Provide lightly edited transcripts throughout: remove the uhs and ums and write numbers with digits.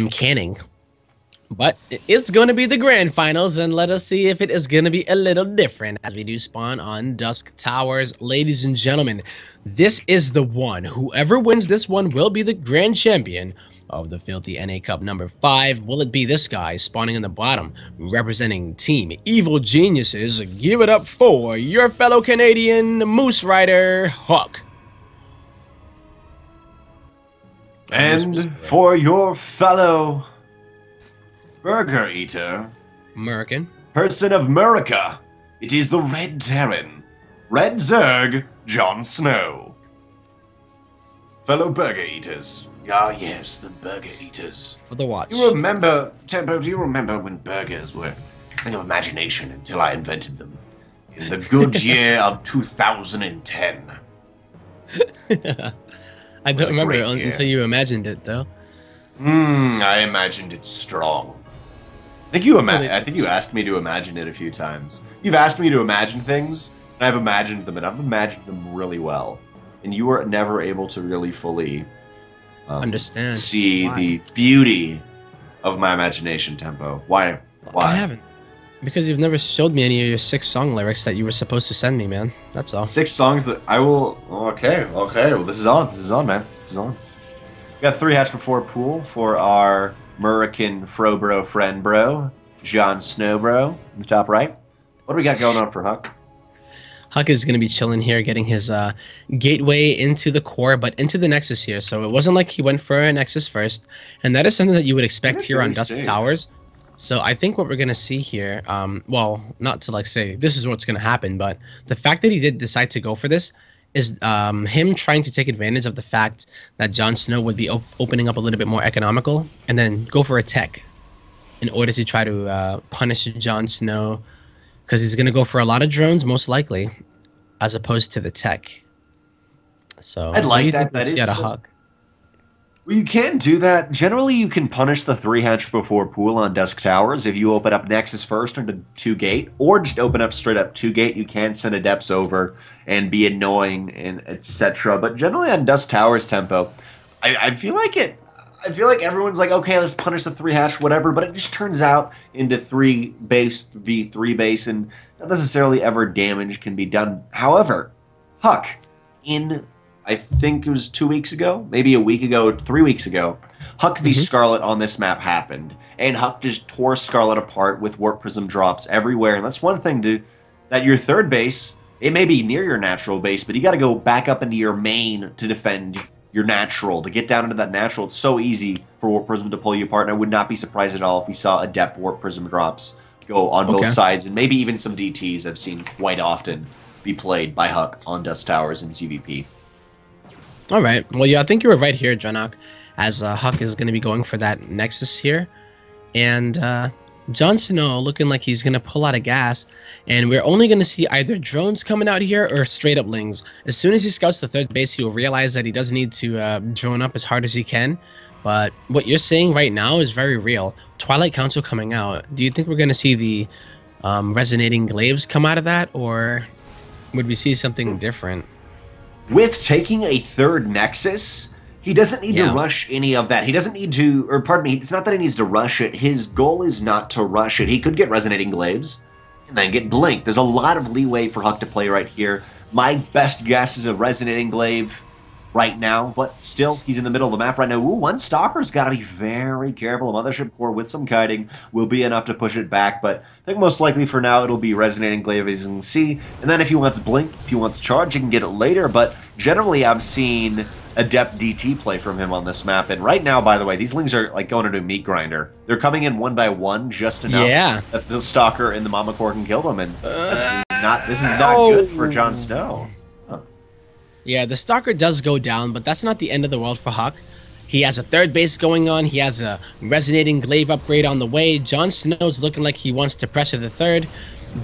from canning. But it's going to be the grand finals, and let us see if it is going to be a little different as we do spawn on Dusk Towers. Ladies and gentlemen, this is the one. Whoever wins this one will be the grand champion of the Filthy NA Cup number 5. Will it be this guy spawning in the bottom, representing Team Evil Geniuses? Give it up for your fellow Canadian Moose Rider, HuK. And for your fellow Burger Eater, American person of Murica, it is the Red Terran, Red Zerg, JonSnow. Fellow Burger Eaters. Ah, yes, the Burger Eaters. for the watch. You remember, Tempo, do you remember when burgers were a thing of imagination until I invented them? In the good year of 2010. I don't remember until you imagined it, though. I imagined it strong. I think you asked me to imagine it a few times. You've asked me to imagine things, and I've imagined them, and I've imagined them really well. And you were never able to really fully understand. See the beauty of my imagination, Tempo. Why? I haven't. Because you've never showed me any of your 6 song lyrics that you were supposed to send me, man. That's all. 6 songs that I will... Okay. Well, this is on, man. This is on. We got 3 hatch before pool for our Murican Frobro friend bro, JonSnow bro, in the top right. What do we got going on for HuK? HuK is going to be chilling here, getting his gateway into the core, but into the Nexus here. So it wasn't like he went for a Nexus first, and that is something that you would expect here on Dusk Towers. So I think what we're going to see here, well, not to like say this is what's going to happen, but the fact that he did decide to go for this is him trying to take advantage of the fact that JonSnow would be opening up a little bit more economical and then go for a tech in order to try to punish JonSnow, because he's going to go for a lot of drones, most likely, as opposed to the tech. So I'd like that. That is HuK. Well, you can do that. Generally, you can punish the 3 hatch before pool on Dusk Towers if you open up Nexus first into 2 gate, or just open up straight up 2 gate. You can send adepts over and be annoying and etc. But generally on Dusk Towers, Tempo, I feel like it. I feel like everyone's like, okay, let's punish the 3 hatch, whatever, but it just turns out into 3 base v3 base, and not necessarily ever damage can be done. However, HuK in, I think it was 2 weeks ago, maybe a week ago, 3 weeks ago, HuK v Scarlet on this map happened, and HuK just tore Scarlet apart with Warp Prism drops everywhere. And that's one thing that your 3rd base, it may be near your natural base, but you got to go back up into your main to defend your natural, to get down into that natural. It's so easy for Warp Prism to pull you apart, and I would not be surprised at all if we saw Adept Warp Prism drops go on both sides, and maybe even some DTs I've seen quite often be played by HuK on Dusk Towers in CVP. All right. Well, yeah, I think you were right here, Jonok, as HuK is going to be going for that Nexus here. And JonSnow looking like he's going to pull out of gas. And we're only going to see either drones coming out here or straight up lings. As soon as he scouts the 3rd base, he'll realize that he doesn't need to drone up as hard as he can. But what you're saying right now is very real. Twilight Council coming out. Do you think we're going to see the resonating glaives come out of that? Or would we see something different? With taking a 3rd Nexus, he doesn't need to rush any of that. He doesn't need to, or pardon me, it's not that he needs to rush it. His goal is not to rush it. He could get Resonating Glaives and then get Blink. There's a lot of leeway for HuK to play right here. My best guess is a Resonating Glaive right now, but still, he's in the middle of the map right now. Ooh, one Stalker's got to be very careful. A Mothership Core with some kiting will be enough to push it back, but I think most likely for now it'll be Resonating Glaive, as you can see. And then if he wants Blink, if he wants Charge, he can get it later, but generally I've seen Adept DT play from him on this map, and right now, by the way, these lings are like going into a meat grinder. They're coming in 1 by 1 just enough that the Stalker and the Mama Core can kill them, and this is not good for JonSnow. Yeah, the Stalker does go down, but that's not the end of the world for HuK. He has a 3rd base going on. He has a Resonating Glaive upgrade on the way. JonSnow's looking like he wants to pressure the 3rd,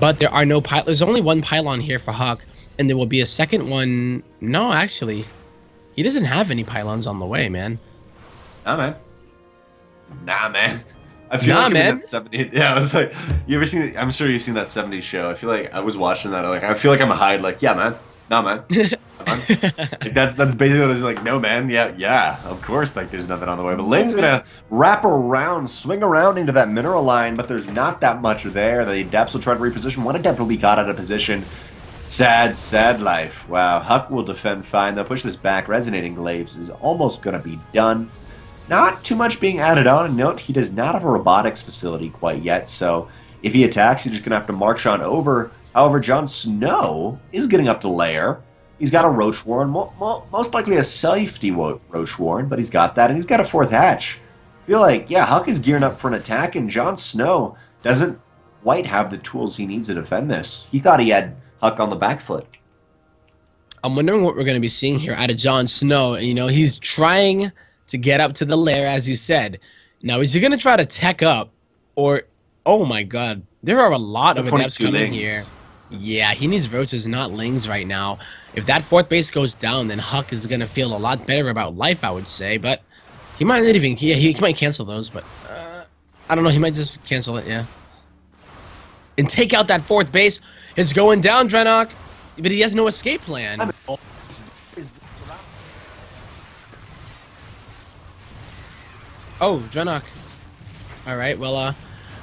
but there are no there's only 1 pylon here for HuK, and there will be a 2nd one. No, actually, he doesn't have any pylons on the way, man. Nah, man. Nah, man. I feel like man. That 70, yeah, I was like, you ever seen? I'm sure you've seen that 70s show. I feel like I was watching that. I feel like I'm a hide. Like, yeah, man. Nah, man. Like that's basically what it's like. No, man. Yeah. Of course, like there's nothing on the way. But Lane's gonna wrap around, swing around into that mineral line, but there's not that much there. The Adepts will try to reposition. One Adept will be caught out of position. Sad life. Wow. HuK will defend fine. They'll push this back. Resonating Glaives is almost gonna be done. Not too much being added on. And note, he does not have a robotics facility quite yet, so if he attacks, he's just gonna have to march on over. However, JonSnow is getting up to lair. He's got a Roach Warren, most likely a safety Roach Warren, but he's got that, and he's got a 4th hatch. I feel like, yeah, HuK is gearing up for an attack, and JonSnow doesn't quite have the tools he needs to defend this. He thought he had HuK on the back foot. I'm wondering what we're going to be seeing here out of JonSnow. You know, he's trying to get up to the lair, as you said. Now, is he going to try to tech up, or, oh my god, there are a lot of Adepts coming here. Yeah, he needs roaches, not lings right now. If that 4th base goes down, then HuK is going to feel a lot better about life, I would say. But he might not even... he might cancel those, but... I don't know, he might just cancel it, yeah. And take out that 4th base. It's going down, Drenok. But he has no escape plan. Oh, Drenok. Alright, well,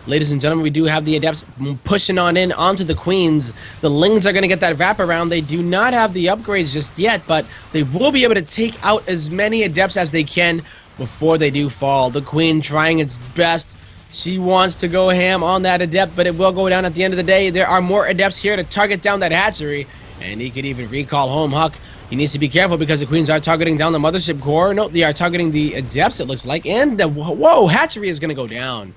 ladies and gentlemen, we do have the Adepts pushing on in onto the Queens. The Lings are going to get that wraparound. They do not have the upgrades just yet, but they will be able to take out as many Adepts as they can before they do fall. The Queen trying its best. She wants to go ham on that Adept, but it will go down at the end of the day. There are more Adepts here to target down that hatchery, and he could even recall home HuK. He needs to be careful because the Queens are targeting down the Mothership core. No, they are targeting the Adepts, it looks like, and the... Whoa, hatchery is going to go down.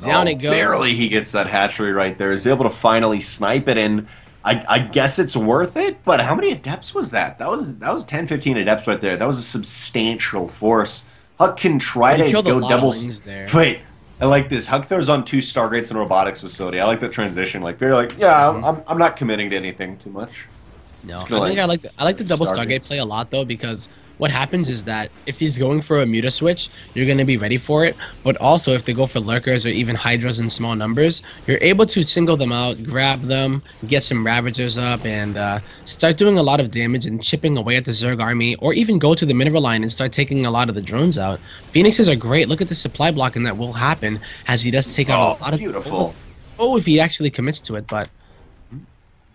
Down it goes. Barely he gets that hatchery right there. He's able to finally snipe it, and I guess it's worth it, but how many Adepts was that? That was 10, 15 Adepts right there. That was a substantial force. HuK can try to go doubles. Wait, I like this. HuK throws on 2 Stargates and robotics facility. I like that transition. Like, very like, yeah, I'm not committing to anything too much. No, I like the double Stargate play a lot, though, because what happens is that if he's going for a Muta switch, you're going to be ready for it. But also, if they go for Lurkers or even Hydras in small numbers, you're able to single them out, grab them, get some Ravagers up, and start doing a lot of damage and chipping away at the Zerg army, or even go to the mineral line and start taking a lot of the drones out. Phoenixes are great. Look at the supply blocking that will happen as he does take out a lot of... Beautiful. Oh, if he actually commits to it, but...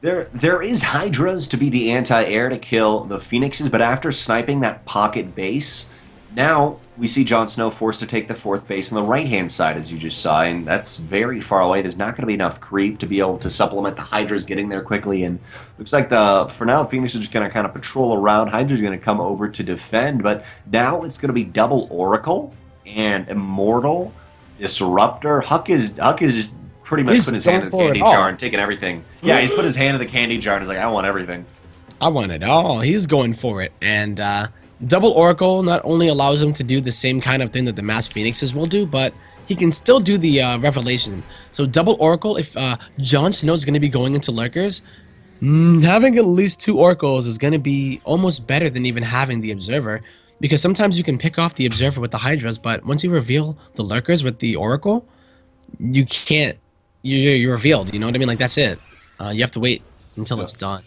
There is Hydras to be the anti-air to kill the Phoenixes, but after sniping that pocket base, now we see JonSnow forced to take the 4th base on the right-hand side, as you just saw, and that's very far away. There's not going to be enough creep to be able to supplement the Hydras getting there quickly, and looks like for now, the Phoenix is just going to kind of patrol around. Hydra's going to come over to defend, but now it's going to be double Oracle and Immortal, Disruptor. HuK is pretty much put his hand in the candy jar and taking everything. Yeah, he's put his hand in the candy jar and he's like, I want everything. I want it all. He's going for it. And double Oracle not only allows him to do the same kind of thing that the Mass Phoenixes will do, but he can still do the Revelation. So double Oracle, if JonSnow is going to be going into Lurkers, having at least 2 Oracles is going to be almost better than even having the Observer. Because sometimes you can pick off the Observer with the Hydras, but once you reveal the Lurkers with the Oracle, you can't. You're revealed, you know what I mean? Like, that's it. You have to wait until it's done.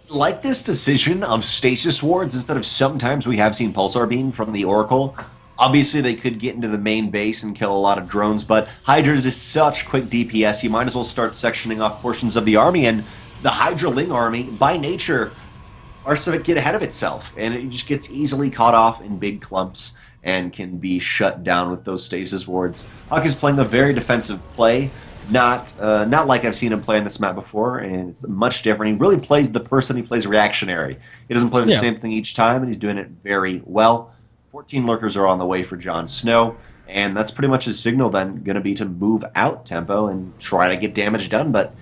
Like this decision of Stasis Wards instead of sometimes we have seen Pulsar Beam from the Oracle. Obviously, they could get into the main base and kill a lot of drones, but Hydra is such quick DPS, you might as well start sectioning off portions of the army, and the Hydra Ling army, by nature, are to get ahead of itself, and it just gets easily caught off in big clumps and can be shut down with those Stasis Wards. HuK is playing a very defensive play, not like I've seen him play on this map before, and it's much different. He really plays the person, he plays reactionary. He doesn't play the same thing each time, and he's doing it very well. 14 Lurkers are on the way for JonSnow, and that's pretty much his signal then, going to be to move out tempo and try to get damage done, but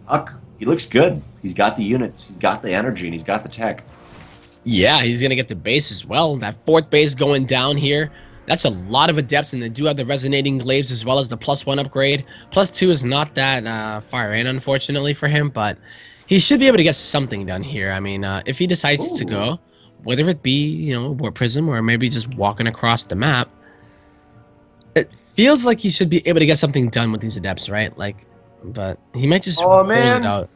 HuK, he looks good. He's got the units, he's got the energy, and he's got the tech. Yeah, he's going to get the base as well. That 4th base going down here. That's a lot of Adepts, and they do have the Resonating Glaives as well as the +1 upgrade. +2 is not that far in, unfortunately, for him, but he should be able to get something done here. I mean, if he decides to go, whether it be, you know, War Prism or maybe just walking across the map, it feels like he should be able to get something done with these Adepts, right? Like, but he might just hold it out.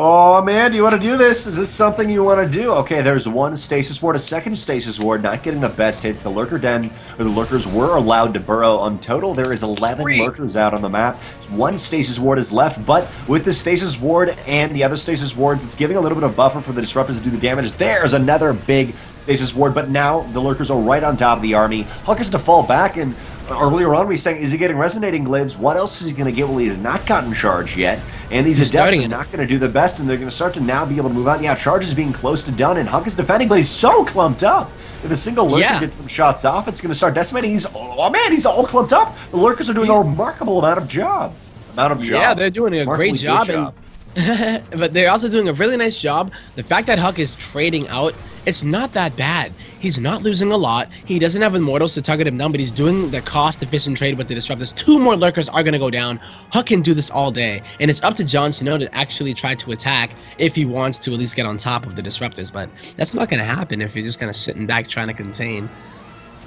Oh man, do you want to do this? Is this something you want to do? Okay, there's one stasis ward, a second stasis ward, not getting the best hits. The lurker den, or the lurkers were allowed to burrow. On total, there is 11 lurkers out on the map. One stasis ward is left, but with the stasis ward and the other stasis wards, it's giving a little bit of buffer for the disruptors to do the damage. There's another big stasis ward, but now the lurkers are right on top of the army. HuK has to fall back, and earlier on we saying, is he getting resonating glaives? What else is he going to get? Well, he has not gotten charged yet, and these adepts are not going to do the best, and they're going to start to now be able to move out. Yeah, charge is being close to done, and HuK is defending, but he's so clumped up. If a single lurker gets some shots off, it's going to start decimating. Oh man, he's all clumped up. The lurkers are doing a remarkable amount of job. Yeah, they're doing a great job. But they're also doing a really nice job. The fact that HuK is trading out, it's not that bad. He's not losing a lot. He doesn't have immortals to target him down, but he's doing the cost-efficient trade with the disruptors. 2 more lurkers are going to go down. HuK can do this all day, and it's up to JonSnow to actually try to attack if he wants to at least get on top of the disruptors, but that's not going to happen if you're just kind of sitting back trying to contain.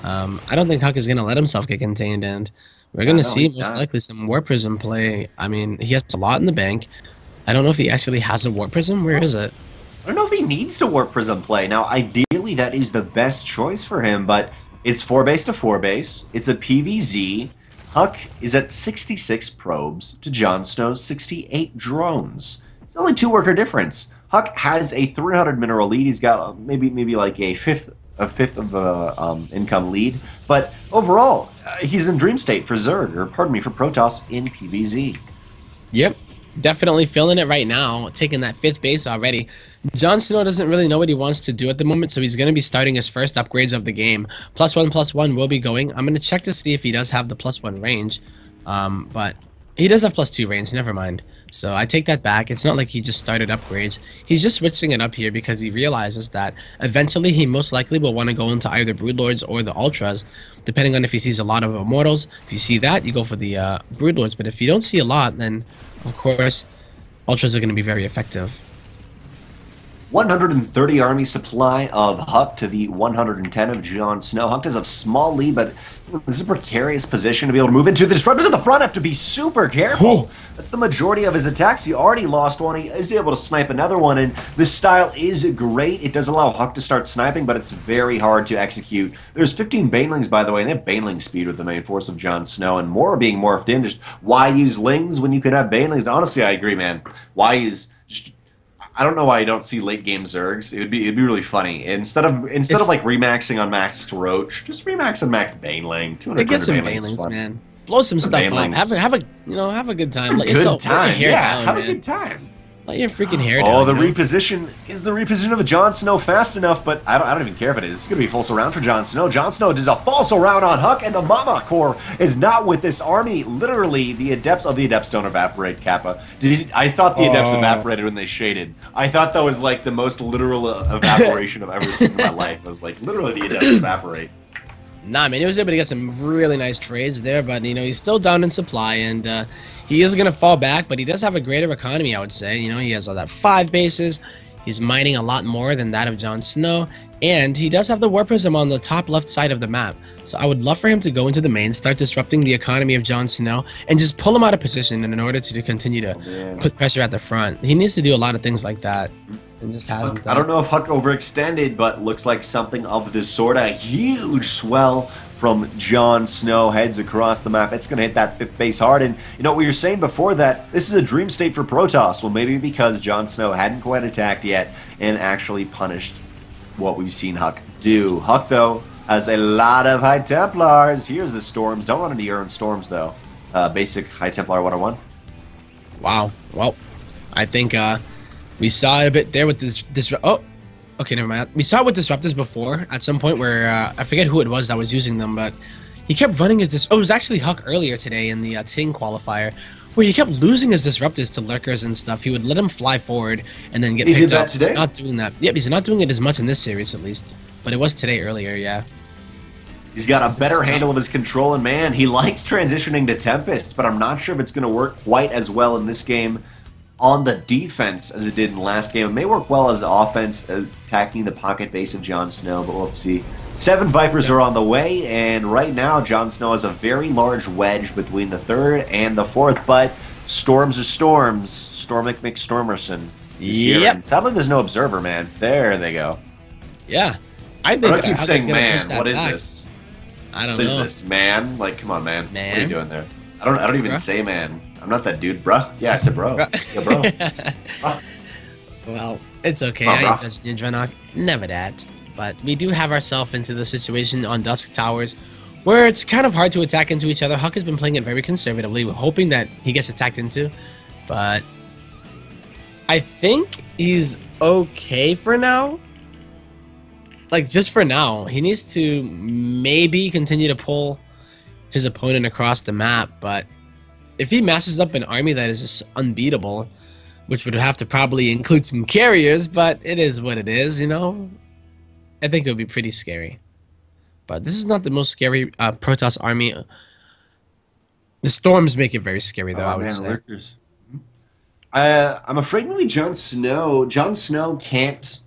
I don't think HuK is going to let himself get contained, and we're going to see most likely some Warp Prism play. I mean, he has a lot in the bank. I don't know if he actually has a Warp Prism. Where is it? I don't know if he needs to Warp Prism play. Now, ideally, that is the best choice for him, but it's 4 base to 4 base. It's a PVZ. HuK is at 66 probes to JonSnow's 68 drones. It's only 2 worker difference. HuK has a 300 mineral lead. He's got maybe like a fifth of income lead, but overall, he's in dream state for Zerg, or pardon me, for Protoss in PVZ. Yep. Definitely feeling it right now, taking that 5th base already. JonSnow doesn't really know what he wants to do at the moment, so he's going to be starting his first upgrades of the game. +1/+1 will be going. I'm going to check to see if he does have the +1 range, but he does have +2 range, never mind. So I take that back. It's not like he just started upgrades. He's just switching it up here because he realizes that eventually he most likely will want to go into either Broodlords or the Ultras, depending on if he sees a lot of Immortals. If you see that, you go for the Broodlords, but if you don't see a lot, then of course, Ultras are going to be very effective. 130 army supply of HuK to the 110 of JonSnow. HuK does have small lead, but this is a precarious position to be able to move into. The disruptors at the front have to be super careful. That's the majority of his attacks. He already lost one. He is able to snipe another one, and this style is great. It does allow HuK to start sniping, but it's very hard to execute. There's 15 Banelings, by the way, and they have Baneling speed with the main force of JonSnow, and more are being morphed in. Just why use Lings when you could have Banelings? Honestly, I agree, man. Why use just... I don't know why I don't see late game Zergs. It'd be really funny. Instead of like remaxing on Max Roach, just remax on Max Baneling. 200 get some Banelings, man. Blow some stuff up. Have a good time. Let yourself time. Yeah, have a good time. Let your freaking hair down. Oh, the reposition is the reposition of the JonSnow fast enough, but I don't even care if it is. It's going to be a false round for JonSnow. JonSnow does a false round on HuK, and the Mama Core is not with this army. Literally, the adepts don't evaporate, Kappa. I thought the adepts evaporated when they shaded. I thought that was like the most literal evaporation I've ever seen in my life. It was like literally the adepts evaporate. Nah, man, he was able to get some really nice trades there, but, you know, he's still down in supply, and he is going to fall back, but he does have a greater economy, I would say. You know, he has all that 5 bases. He's mining a lot more than that of JonSnow, and he does have the Warp Prism on the top left side of the map. So I would love for him to go into the main, start disrupting the economy of JonSnow, and just pull him out of position in order to continue to put pressure at the front. He needs to do a lot of things like that. Just hasn't. I don't know if HuK overextended, but looks like something of the sort. A huge swell from JonSnow heads across the map. It's going to hit that 5th base hard. And you know what we were saying before that this is a dream state for Protoss. Well, maybe because JonSnow hadn't quite attacked yet and actually punished what we've seen HuK do. HuK, though, has a lot of High Templars. Here's the Storms. Don't run into your own Storms, though. Basic High Templar 101. Wow. Well, I think... we saw it a bit there with this. Oh, okay, never mind. We saw it with disruptors before at some point where I forget who it was that was using them, but he kept running his Oh, it was actually HuK earlier today in the Ting qualifier, where he kept losing his disruptors to lurkers and stuff. He would let them fly forward and then get picked up. Today? He's not doing that. Yep, he's not doing it as much in this series at least, but it was today earlier. Yeah. He's got a better handle of his control, and man, he likes transitioning to Tempest, but I'm not sure if it's going to work quite as well in this game on the defense as it did in the last game. It may work well as offense, attacking the pocket base of JonSnow, but let's see. 7 Vipers are on the way, and right now JonSnow has a very large wedge between the 3rd and the 4th, but storms are storms. Stormic McStormerson. is here. Yep. And sadly, there's no observer, man. There they go. Yeah. I I think don't keep HuK is saying gonna man. push that What is back. this? I don't What is know. this, man? Like, come on, man. What are you Man? doing there? I don't even Bruh? say man. I'm not that dude, bruh. Yeah, I said bro. Bruh. Yeah, bro. Ah, Well, it's okay. come I on, ain't bro. touching you, Drenok. Never that. But we do have ourselves into the situation on Dusk Towers where it's kind of hard to attack into each other. HuK has been playing it very conservatively, hoping that he gets attacked into. But I think he's okay for now. Like, just for now. He needs to maybe continue to pull his opponent across the map. But if he masses up an army that is just unbeatable, which would have to probably include some carriers, but it is what it is, you know? I think it would be pretty scary. But this is not the most scary Protoss army. The storms make it very scary, though, I Oh would man, say. lurkers. I'm afraid maybe Jon Snow can't.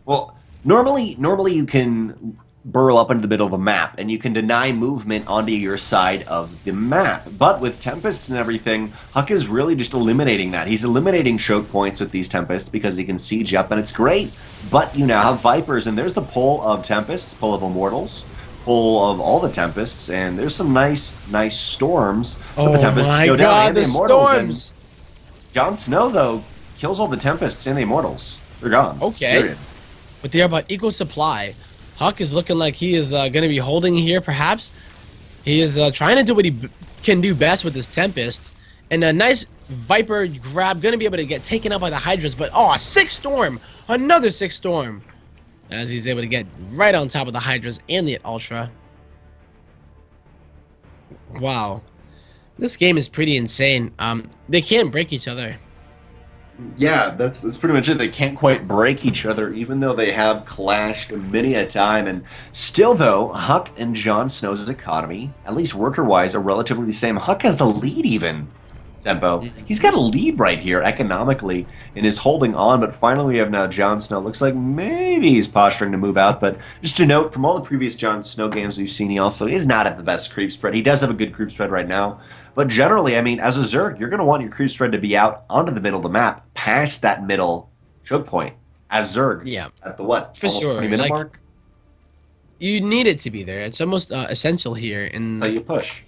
Well, normally you can burrow up into the middle of the map and you can deny movement onto your side of the map. But with tempests and everything, HuK is really just eliminating that. He's eliminating choke points with these tempests because he can siege up, and it's great. But you now have vipers, and there's the pull of tempests, pull of immortals, pull of all the tempests, and there's some nice storms. But the tempests my go down God, and the the immortals. storms! And Jon Snow though kills all the tempests and the immortals. They're gone. Okay. Period. But they're about equal supply. HuK is looking like he is going to be holding here, perhaps. He is trying to do what he can do best with his Tempest. And a nice Viper grab, going to be able to get taken out by the Hydras. But, oh, a 6 Storm! Another 6 Storm! As he's able to get right on top of the Hydras and the Ultra. Wow. This game is pretty insane. They can't break each other. Yeah, that's pretty much it. They can't quite break each other, even though they have clashed many a time. And still, though, HuK and Jon Snow's economy, at least worker-wise, are relatively the same. HuK has a lead, even. Tempo. He's got a lead right here economically and is holding on, but finally we have now Jon Snow. Looks like maybe he's posturing to move out, but just to note, from all the previous Jon Snow games we've seen, he also is not at the best creep spread. He does have a good creep spread right now, but generally, I mean, as a Zerg, you're going to want your creep spread to be out onto the middle of the map, past that middle choke point, as Zerg. Yeah. At the what? For almost sure. 20-minute Like, mark? you need it to be there. It's almost essential here. And So you push.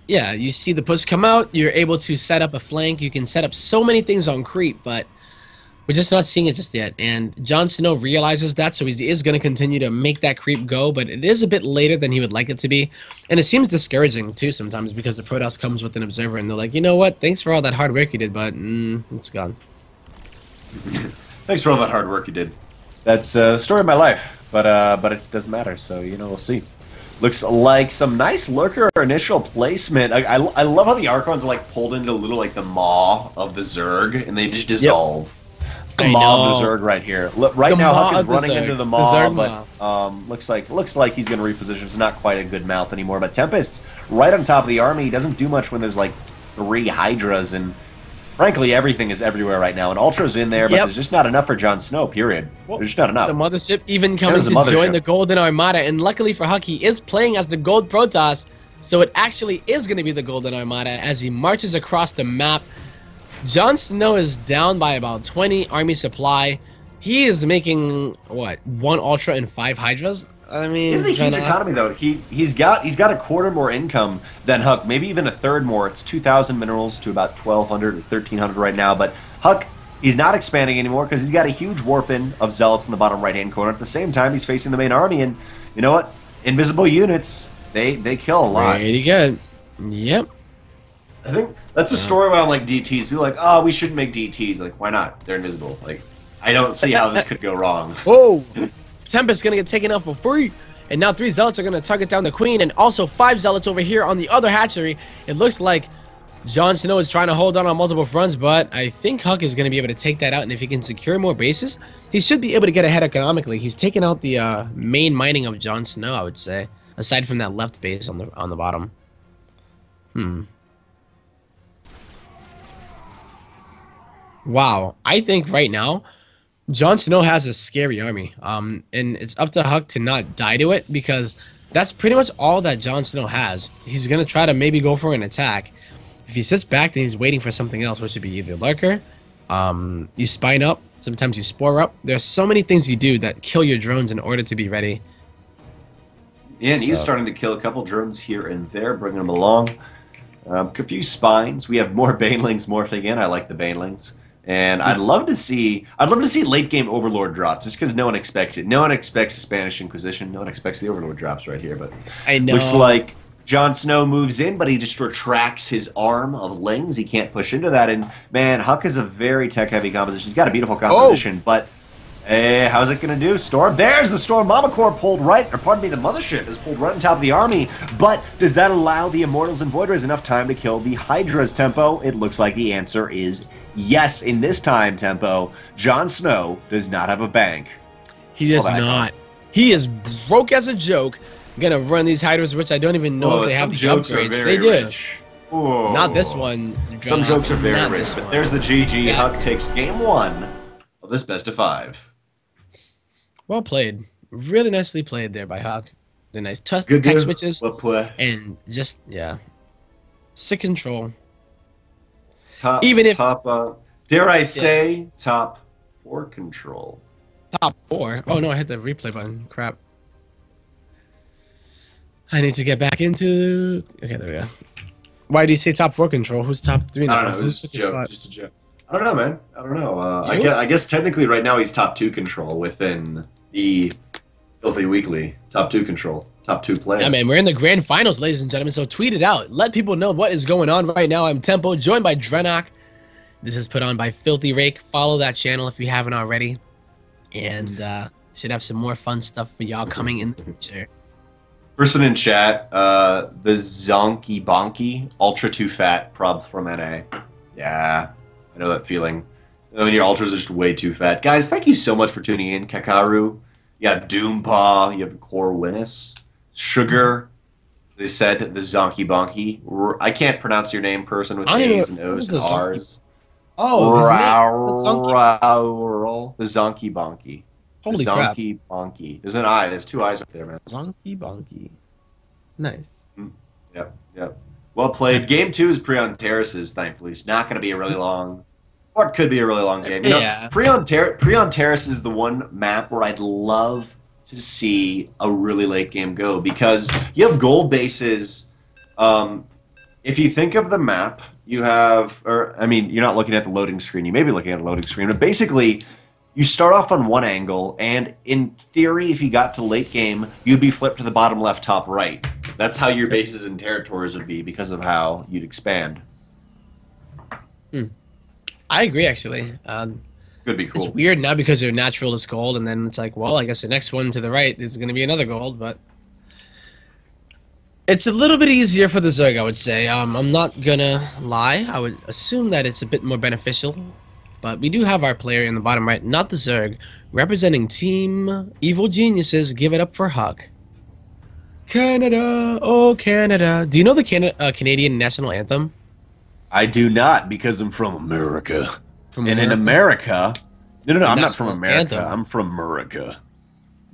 yeah, you see the push come out, you're able to set up a flank, you can set up so many things on creep, but we're just not seeing it just yet. And Jon Snow realizes that, so he is going to continue to make that creep go, but it is a bit later than he would like it to be. And it seems discouraging, too, sometimes, because the Protoss comes with an observer, and they're like, you know what, thanks for all that hard work you did, but it's gone. Thanks for all that hard work you did. That's the story of my life, but it doesn't matter, so, you know, we'll see. Looks like some nice lurker initial placement. I love how the Archons are like pulled into a little like the maw of the Zerg, and they just dissolve. It's the maw of the Zerg right here. Right The now, maw HuK is of the running Zerg. into the The maw, Zerg but looks like he's going to reposition. It's not quite a good mouth anymore. But Tempest's right on top of the army. He doesn't do much when there's like 3 Hydras, and frankly, everything is everywhere right now. And Ultra's in there, but there's just not enough for Jon Snow. Period. Well, there's just not enough. The Mothership even coming to join the Golden Armada, and luckily for HuK, he is playing as the Gold Protoss, so it actually is going to be the Golden Armada as he marches across the map. Jon Snow is down by about 20 army supply. He is making, what, 1 Ultra and 5 Hydras? I mean, He has a huge economy, though. He's got a quarter more income than HuK, maybe even a third more. It's 2,000 minerals to about 1,200 or 1,300 right now. But HuK, he's not expanding anymore because he's got a huge warp-in of Zealots in the bottom right-hand corner. At the same time, he's facing the main army, and you know what? Invisible units, they kill a lot. Pretty good. Yep. I think that's a story around like DTs. People are like, oh, we shouldn't make DTs. Like, why not? They're invisible. Like, I don't see how this could go wrong. Oh, Tempest's gonna get taken out for free, and now 3 Zealots are gonna target down the Queen, and also 5 Zealots over here on the other hatchery. It looks like Jon Snow is trying to hold on multiple fronts, but I think HuK is gonna be able to take that out, and if he can secure more bases, he should be able to get ahead economically. He's taken out the main mining of Jon Snow, I would say, aside from that left base on the bottom. Wow, I think right now Jon Snow has a scary army, and it's up to HuK to not die to it, because that's pretty much all that Jon Snow has. He's gonna try to maybe go for an attack. If he sits back, then he's waiting for something else, which would be either Lurker, You spine up. Sometimes you spore up. There's so many things you do that kill your drones in order to be ready. Yeah, and he's So, starting to kill a couple drones here and there, bringing them along. A few spines. We have more banelings morphing in. I like the banelings. And I'd love to see late game Overlord drops, just because no one expects it. No one expects the Spanish Inquisition. No one expects the Overlord drops right here. But I know. looks like JonSnow moves in, but he just retracts his arm of Lings. He can't push into that. And man, HuK is a very tech-heavy composition. He's got a beautiful composition, but how's it going to do? Storm? There's the Storm. Mama Core pulled right, or pardon me, the Mothership is pulled right on top of the army. But does that allow the Immortals and Void Rays enough time to kill the Hydra's, Tempo? It looks like the answer is yes. In this time, Tempo, JonSnow does not have a bank. He does not. He is broke as a joke. Gonna run these Hydras, which I don't even know if they have the upgrades. They do. Not this one. Some jokes are very rich, but there's the GG. Yeah. HuK takes game 1 of this best of 5. Well played. Really nicely played there by HuK. The nice tech switches. Well play. And just, yeah. Sick control. Top, dare I say, top 4 control. Top 4? Oh no, I hit the replay button. Crap. I need to get back into... Okay, there we go. Why do you say top 4 control? Who's top 3 now? I don't know. It was just a joke. Just a joke. I don't know, man. I don't know. I guess technically right now he's top 2 control within the Filthy Weekly. Top 2 control. Top 2 player. Yeah, man. We're in the grand finals, ladies and gentlemen. So tweet it out. Let people know what is going on right now. I'm Tempo, joined by Drenok. This is put on by Filthy Rake. Follow that channel if you haven't already. And should have some more fun stuff for y'all coming in the future. Person in chat, the Zonky Bonky, ultra too fat, prob from NA. Yeah, I know that feeling. When your ultras are just way too fat. Guys, thank you so much for tuning in. Kakaru, you have Doompaw, you have Core Winnis, Sugar. They said the Zonky Bonky. I can't pronounce your name, person with A's and O's and R's. Oh, the Zonky Bonky. Holy crap. Zonky Bonky. There's an I. There's 2 I's right there, man. Zonky Bonky. Nice. Yep. Well played. Game 2 is Preon Terraces, thankfully. It's not going to be a really long... Or it could be a really long game. You know, Preon Terrace is the one map where I'd love to see a really late game go, because you have gold bases. If you think of the map, you have... Or, I mean, you're not looking at the loading screen. You may be looking at a loading screen, but basically... You start off on one angle, and in theory, if you got to late game, you'd be flipped to the bottom left, top right. That's how your bases and territories would be, because of how you'd expand. I agree, actually. Could be cool. It's weird now because your natural is gold, and then it's like, well, I guess the next one to the right is going to be another gold, but... It's a little bit easier for the Zerg, I would say. I'm not gonna lie. I would assume that it's a bit more beneficial. But we do have our player in the bottom right, not the Zerg, representing Team Evil Geniuses. Give it up for HuK. Canada, oh Canada. Do you know the Canadian national anthem? I do not, because I'm from America. In America... No, I'm not from America. Anthem. I'm from America.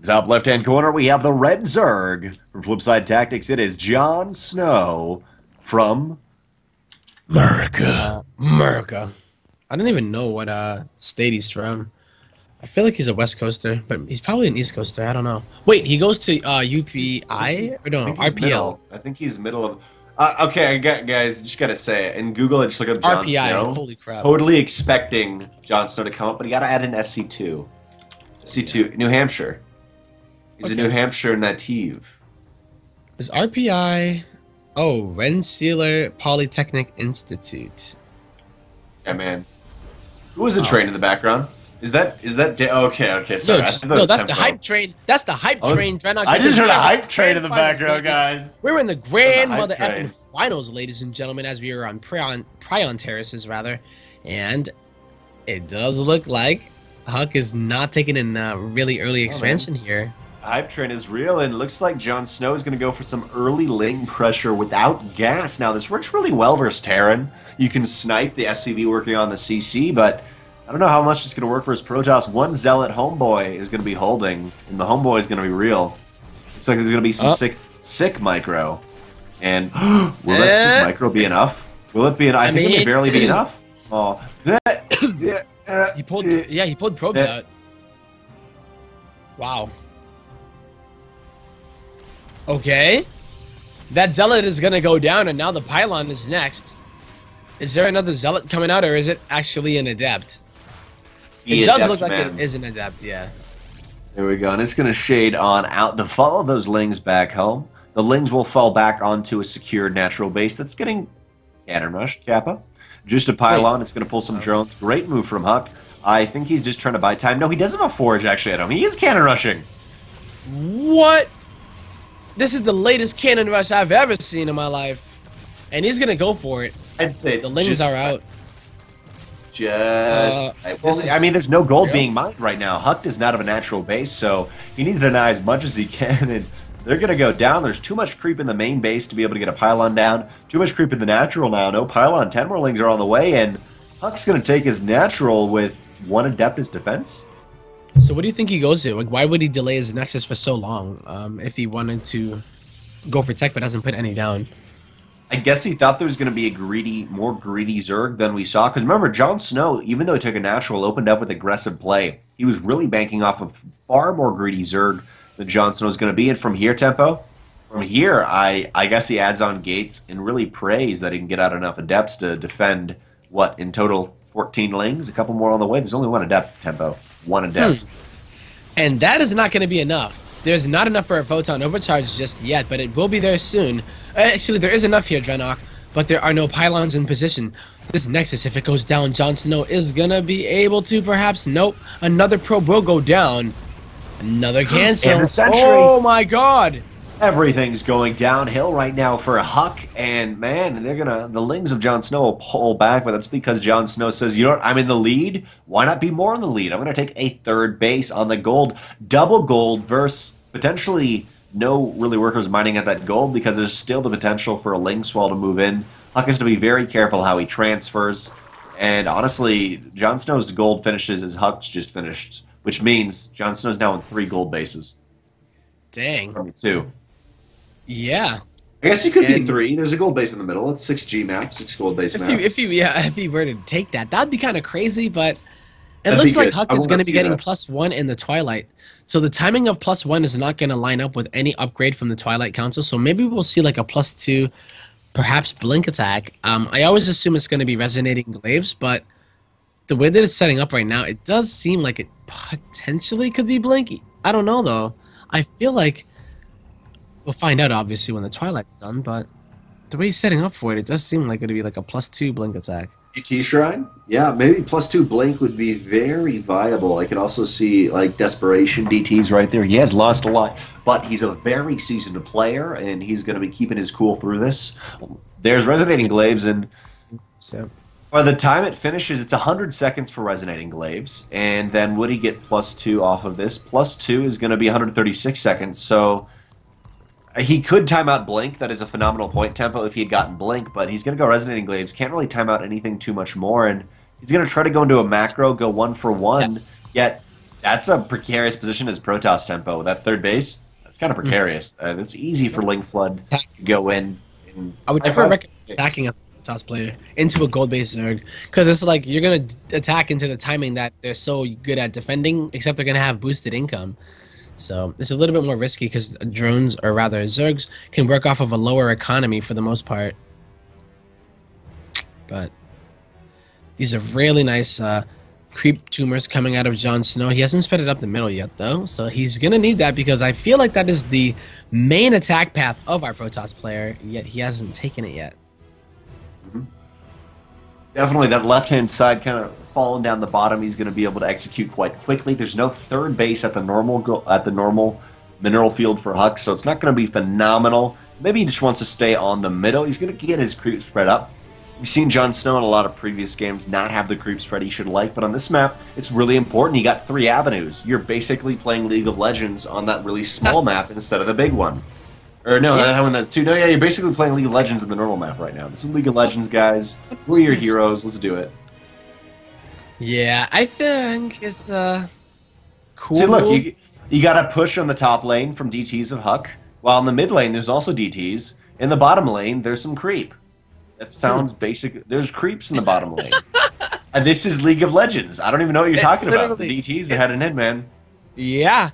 Top left-hand corner, we have the Red Zerg. From Flipside Tactics, it is JonSnow from... America. America. I don't even know what state he's from. I feel like he's a West Coaster, but he's probably an East Coaster. I don't know. Wait, he goes to UPI? Or no, RPL. I think he's middle of... okay, guys, just gotta say, in Google, I just look up JonSnow. Holy crap. Totally expecting JonSnow to come up, but you gotta add an SC2. SC2, New Hampshire. He's a New Hampshire native. Is RPI... Oh, Rensselaer Polytechnic Institute. Yeah, man. Who was a train in the background? Is that okay, sorry. No, that's the hype train. That's the hype train. I just heard a hype train in the background, guys. We're in the grand mother effing finals, ladies and gentlemen, as we are on Prion Terraces, rather. And it does look like HuK is not taking in a really early expansion here. Hype train is real, and it looks like JonSnow is going to go for some early lane pressure without gas. Now, this works really well versus Terran. You can snipe the SCV working on the CC, but I don't know how much it's going to work for his Protoss. One Zealot Homeboy is going to be holding, and the Homeboy is going to be real. Looks like there's going to be some sick micro. And will that sick micro be enough? Will it be enough? I think it may barely be enough. Oh, Yeah. He pulled, yeah, he pulled probes out. Wow. Okay. That zealot is gonna go down, and now the pylon is next. Is there another zealot coming out, or is it actually an adept? It does look like it is an adept, yeah. There we go, and it's gonna shade on out to follow those lings back home. The lings will fall back onto a secured natural base that's getting cannon rushed. Kappa. Just a pylon. It's going to pull some drones. Great move from HuK. I think he's just trying to buy time. No, he doesn't have a forge actually at home. He is cannon rushing. What? This is the latest cannon rush I've ever seen in my life. And he's going to go for it. I'd say it's the lings are out. I mean, there's no gold being mined right now. HuK does not have a natural base, so he needs to deny as much as he can. And they're going to go down. There's too much creep in the main base to be able to get a pylon down. Too much creep in the natural now. No pylon. 10 more lings are on the way, and HuK's going to take his natural with one adept as defense. So what do you think he goes to? Like, why would he delay his Nexus for so long if he wanted to go for tech but hasn't put any down? I guess he thought there was going to be a more greedy Zerg than we saw. Because remember, JonSnow, even though he took a natural, opened up with aggressive play. He was really banking off of far more greedy Zerg than JonSnow is going to be. And from here, Tempo, from here, I guess he adds on gates and really prays that he can get out enough adepts to defend, what, in total, 14 lings? A couple more on the way. There's only one adept, Tempo. One adept. And that is not going to be enough. There's not enough for a Photon Overcharge just yet, but it will be there soon. Actually, there is enough here, Drenok, but there are no pylons in position. This Nexus, if it goes down, JonSnow is going to be able to perhaps... Nope. Another probe will go down. Another cancel. And the sentry. Oh my god! Everything's going downhill right now for HuK, and man, the lings of JonSnow will pull back, but that's because JonSnow says, you know what, I'm in the lead. Why not be more in the lead? I'm gonna take a third base on the gold. Double gold versus potentially no really workers mining at that gold because there's still the potential for a ling swell to move in. HuK has to be very careful how he transfers. And honestly, JonSnow's gold finishes as HuK's just finished, which means JonSnow's now in 3 gold bases. Dang. From 2. Yeah. I guess you could be 3. There's a gold base in the middle. It's 6G map, 6 gold base map. If you were to take that, that'd be kind of crazy, but it looks like HuK is going to be getting +1 in the Twilight. So the timing of +1 is not going to line up with any upgrade from the Twilight Council, so maybe we'll see like a +2, perhaps Blink attack. I always assume it's going to be Resonating Glaives, but the way that it's setting up right now, it does seem like it potentially could be Blink. I don't know, though. I feel like we'll find out, obviously, when the Twilight's done, but the way he's setting up for it, it does seem like it'd be like a +2 Blink attack. DT Shrine? Yeah, maybe +2 Blink would be very viable. I could also see, like, Desperation DTs right there. He has lost a lot, but he's a very seasoned player, and he's going to be keeping his cool through this. There's Resonating Glaives, and by the time it finishes, it's 100 seconds for Resonating Glaives, and then would he get +2 off of this? +2 is going to be 136 seconds, so he could time out Blink. That is a phenomenal point tempo if he had gotten Blink, but he's going to go Resonating Glaives. Can't really time out anything too much more, and he's going to try to go into a macro, go 1 for 1, yet that's a precarious position as Protoss tempo. That third base, that's kind of precarious. It's easy for Link Flood to go in. I would never recommend attacking a Protoss player into a gold-based Zerg, because it's like you're going to attack into the timing that they're so good at defending, except they're going to have boosted income. So it's a little bit more risky because drones, or rather Zergs, can work off of a lower economy for the most part. But these are really nice creep tumors coming out of JonSnow. He hasn't sped it up the middle yet, though, so he's going to need that because I feel like that is the main attack path of our Protoss player, yet he hasn't taken it yet. Definitely that left-hand side kind of falling down the bottom. He's going to be able to execute quite quickly. There's no third base at the normal mineral field for HuK, so it's not going to be phenomenal. Maybe he just wants to stay on the middle. He's going to get his creep spread up. We've seen JonSnow in a lot of previous games not have the creep spread he should like, but on this map, it's really important. He got 3 avenues. You're basically playing League of Legends on that really small map instead of the big one. Or no, that one has 2. No, yeah, you're basically playing League of Legends in the normal map right now. This is League of Legends, guys. Who are your heroes? Let's do it. Yeah, I think it's cool. See, look, you got to push on the top lane from DTs of HuK, while in the mid lane there's also DTs. In the bottom lane there's some creep. That sounds basic. There's creeps in the bottom lane. And this is League of Legends. I don't even know what you're talking about. The Literally. DTs are heading in, man. Yeah.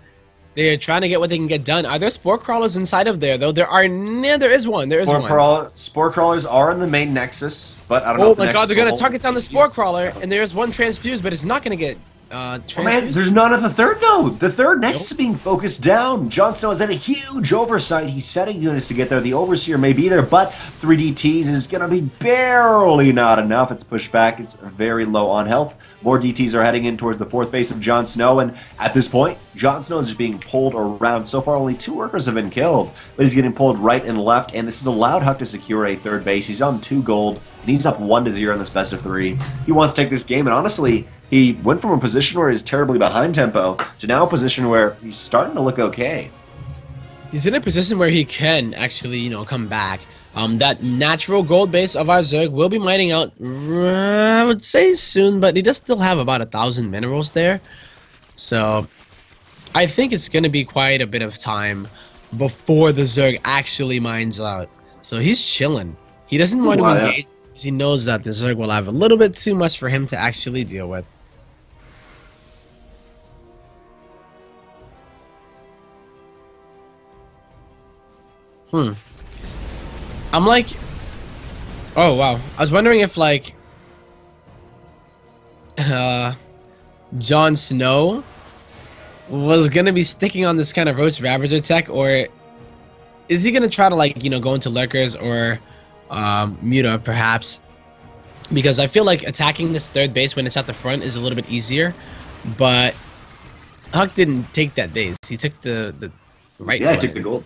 They're trying to get what they can get done. Are there spore crawlers inside of there though? There is one. There is one. Spore crawlers are in the main Nexus, but I don't know Oh if the my god, Nexus they're will gonna hold target down the DTs. spore crawler, and there's one transfused, but it's not gonna get Oh man, transfused. there's none at the third though. The third Nexus Nope. is being focused down. JonSnow has had a huge oversight. He's setting units to get there. The Overseer may be there, but 3 DTs is going to be barely not enough. It's pushed back. It's very low on health. More DTs are heading in towards the fourth base of JonSnow, and at this point, JonSnow is just being pulled around. So far, only 2 workers have been killed, but he's getting pulled right and left, and this has allowed HuK to secure a third base. He's on 2 gold, and he's up 1-0 in this best of 3. He wants to take this game, and honestly, he went from a position where he's terribly behind tempo to now a position where he's starting to look okay. He's in a position where he can actually, come back. That natural gold base of our Zerg will be mining out, I would say soon, but he does still have about 1,000 minerals there. So, I think it's going to be quite a bit of time before the Zerg actually mines out. So he's chilling. He doesn't want to engage because he knows that the Zerg will have a little bit too much for him to actually deal with. I'm like, oh wow. I was wondering if like, JonSnow was gonna be sticking on this kind of Roach Ravager tech, or is he gonna try to like, go into Lurkers or Muta perhaps? Because I feel like attacking this third base when it's at the front is a little bit easier, but HuK didn't take that base. He took the right. Yeah, he took the gold.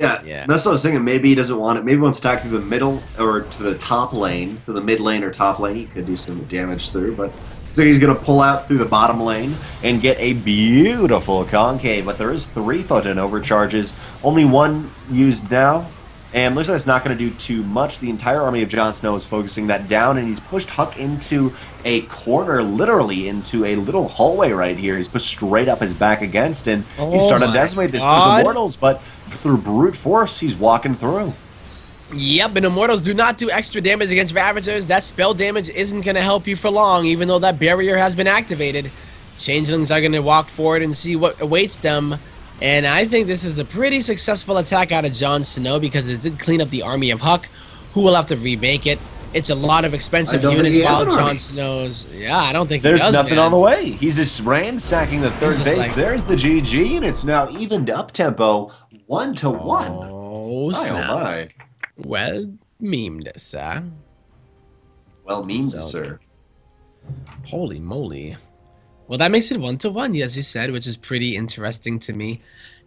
Yeah, that's what I was thinking. Maybe he doesn't want it. Maybe he wants to attack through the middle or to the top lane, to the mid lane or top lane. He could do some damage through, but so he's going to pull out through the bottom lane and get a beautiful concave. But there is 3 photon overcharges, only 1 used now, and looks like it's not going to do too much. The entire army of JonSnow is focusing that down, and he's pushed HuK into a corner, literally into a little hallway right here. He's pushed straight up his back against, and he's starting to decimate this Immortals, but through brute force, he's walking through. Yep, and Immortals do not do extra damage against Ravagers. That spell damage isn't going to help you for long, even though that barrier has been activated. Changelings are going to walk forward and see what awaits them. And I think this is a pretty successful attack out of JonSnow because it did clean up the army of HuK, who will have to remake it. It's a lot of expensive units while JonSnow's... Yeah, I don't think there's he does, nothing man. on the way. He's just ransacking the third base. Like, there's the GG, and it's now evened up tempo, 1-1. Oh, snap. Oh my. Well memed, sir. Well memed, sir. Holy moly. Well, that makes it 1-1, as you said, which is pretty interesting to me.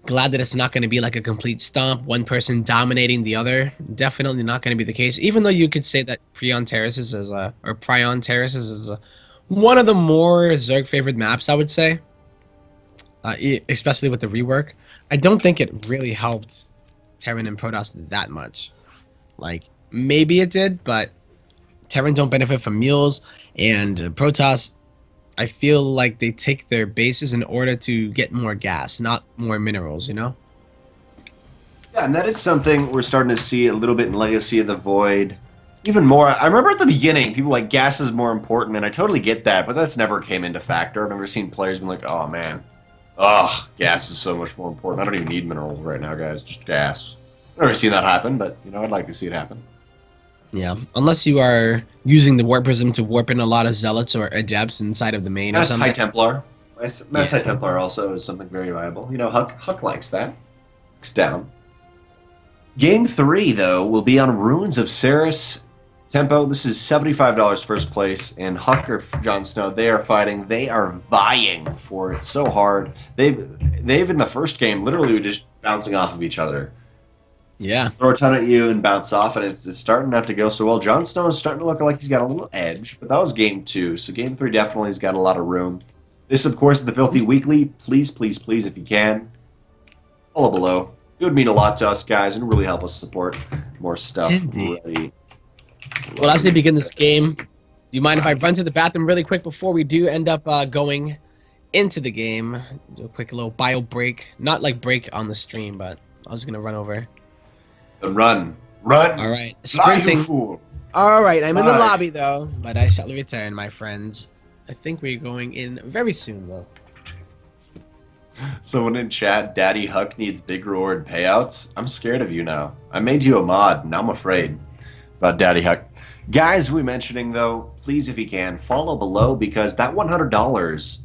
Glad that it's not going to be like a complete stomp, one person dominating the other. Definitely not going to be the case, even though you could say that Prion Terraces is one of the more Zerg favored maps, I would say. Especially with the rework. I don't think it really helped Terran and Protoss that much. Like, maybe it did, but Terran don't benefit from mules, and Protoss, I feel like they take their bases in order to get more gas, not more minerals, you know? Yeah, and that is something we're starting to see a little bit in Legacy of the Void. Even more, I remember at the beginning, people like, gas is more important, and I totally get that, but that's never came into factor. I've never seen players be like, oh man, gas is so much more important. I don't even need minerals right now, guys, just gas. I've never seen that happen, but, you know, I'd like to see it happen. Yeah, unless you are using the Warp Prism to warp in a lot of Zealots or Adepts inside of the main or something. High Templar. Mass High Templar also is something very viable. You know, HuK likes that. HuK's down. Game 3, though, will be on Ruins of Ceres. Tempo, this is $75 first place, and HuK or JonSnow, they are fighting. They are vying for it so hard. They've in the first game literally were just bouncing off of each other. Yeah. Throw a ton at you and bounce off, and it's starting not to go so well. JonSnow is starting to look like he's got a little edge, but that was game 2, so game 3 definitely has got a lot of room. This, of course, is the Filthy Weekly. Please, please, please, if you can, follow below. It would mean a lot to us, guys, and really help us support more stuff. Indeed. Well, as they begin this game, do you mind if I run to the bathroom really quick before we do end up going into the game? Do a quick little bio break. Not like break on the stream, but I was going to run over. Run. Run. All right. Fly, Sprinting. you fool. All right, I'm in the Hi. lobby though, but I shall return, my friends. I think we're going in very soon though. Someone in chat, Daddy HuK needs big reward payouts. I'm scared of you now. I made you a mod, and I'm afraid about Daddy HuK. Guys, we mentioning though, please if you can, follow below because that $100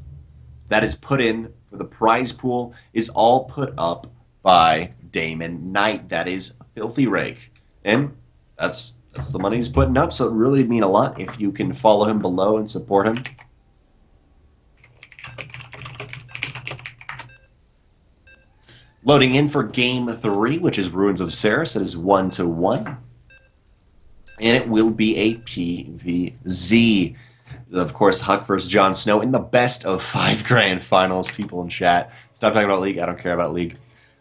that is put in for the prize pool is all put up by Damon Knight. That is a filthy rake. And that's the money he's putting up, so it really mean a lot if you can follow him below and support him. Loading in for game 3, which is Ruins of Ceres. It is 1-1. And it will be a PvZ. Of course, HuK versus JonSnow in the best of 5 grand finals. People in chat, stop talking about League. I don't care about League.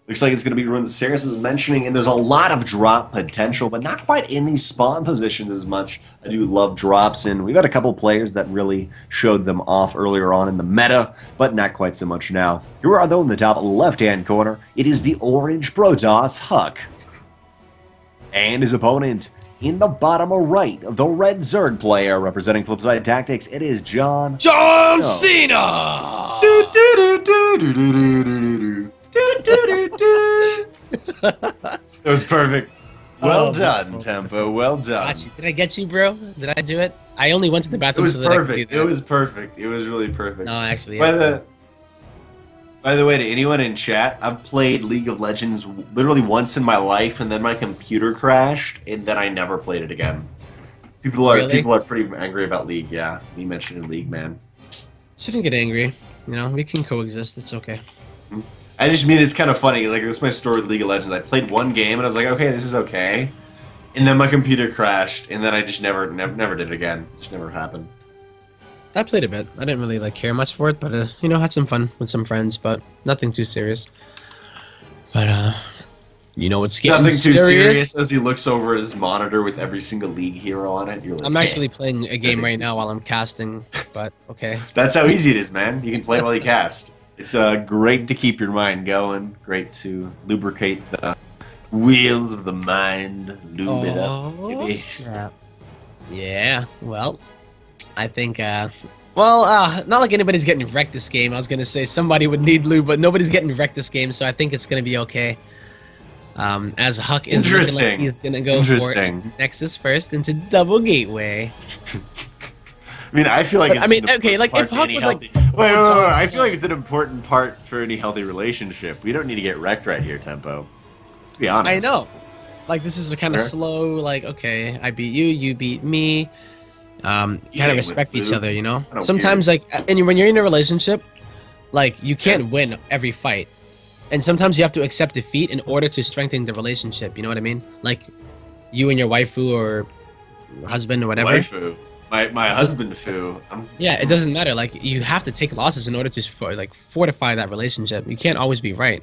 Looks like it's going to be Ruins of Ceres is mentioning, and there's a lot of drop potential, but not quite in these spawn positions as much. I do love drops, and we've had a couple players that really showed them off earlier on in the meta, but not quite so much now. Here we are, though, in the top left-hand corner. It is the orange Protoss HuK. And his opponent in the bottom right, the red Zerg player representing Flipside Tactics. It is John Cena! It was perfect. Well done, Tempo. Well done. Gotcha. Did I get you, bro? Did I do it? I only went to the It bathroom was so that I could do perfect. that. It was perfect. It was really perfect. No, actually. By the way, to anyone in chat, I've played League of Legends literally once in my life, and then my computer crashed, and then I never played it again. People are pretty angry about League. Yeah, me mentioning League, man. Shouldn't get angry. You know, we can coexist. It's okay. I just mean it's kind of funny. Like, this is my story with League of Legends. I played one game, and I was like, okay, this is okay. And then my computer crashed, and then I just never did it again. It just never happened. I played a bit. I didn't really like care much for it, but you know, had some fun with some friends, but nothing too serious. But you know, it's getting nothing too serious as he looks over his monitor with every single League hero on it. You're like, I'm actually playing a game right now while I'm casting, but okay. That's how easy it is, man. You can play while you cast. It's great to keep your mind going. Great to lubricate the wheels of the mind. Lube it up, baby. Snap. Yeah. Well, I think. Not like anybody's getting wrecked this game. I was gonna say somebody would need lube, but nobody's getting wrecked this game, so I think it's gonna be okay. As HuK is looking like he's gonna go for Nexus first into double gateway. I mean, I feel like. Okay, like if HuK was like, wait, I feel like it's an important part for any healthy relationship. We don't need to get wrecked right here, Tempo. To be honest. I know. Like this is a kind of slow. Like okay, I beat you, you beat me. Kind of respect each other, you know. Sometimes, like, when you're in a relationship, like you can't win every fight, and sometimes you have to accept defeat in order to strengthen the relationship. You know what I mean? Like you and your waifu or husband or whatever. Waifu. My husband foo. Yeah, it doesn't matter. Like you have to take losses in order to fortify that relationship. You can't always be right,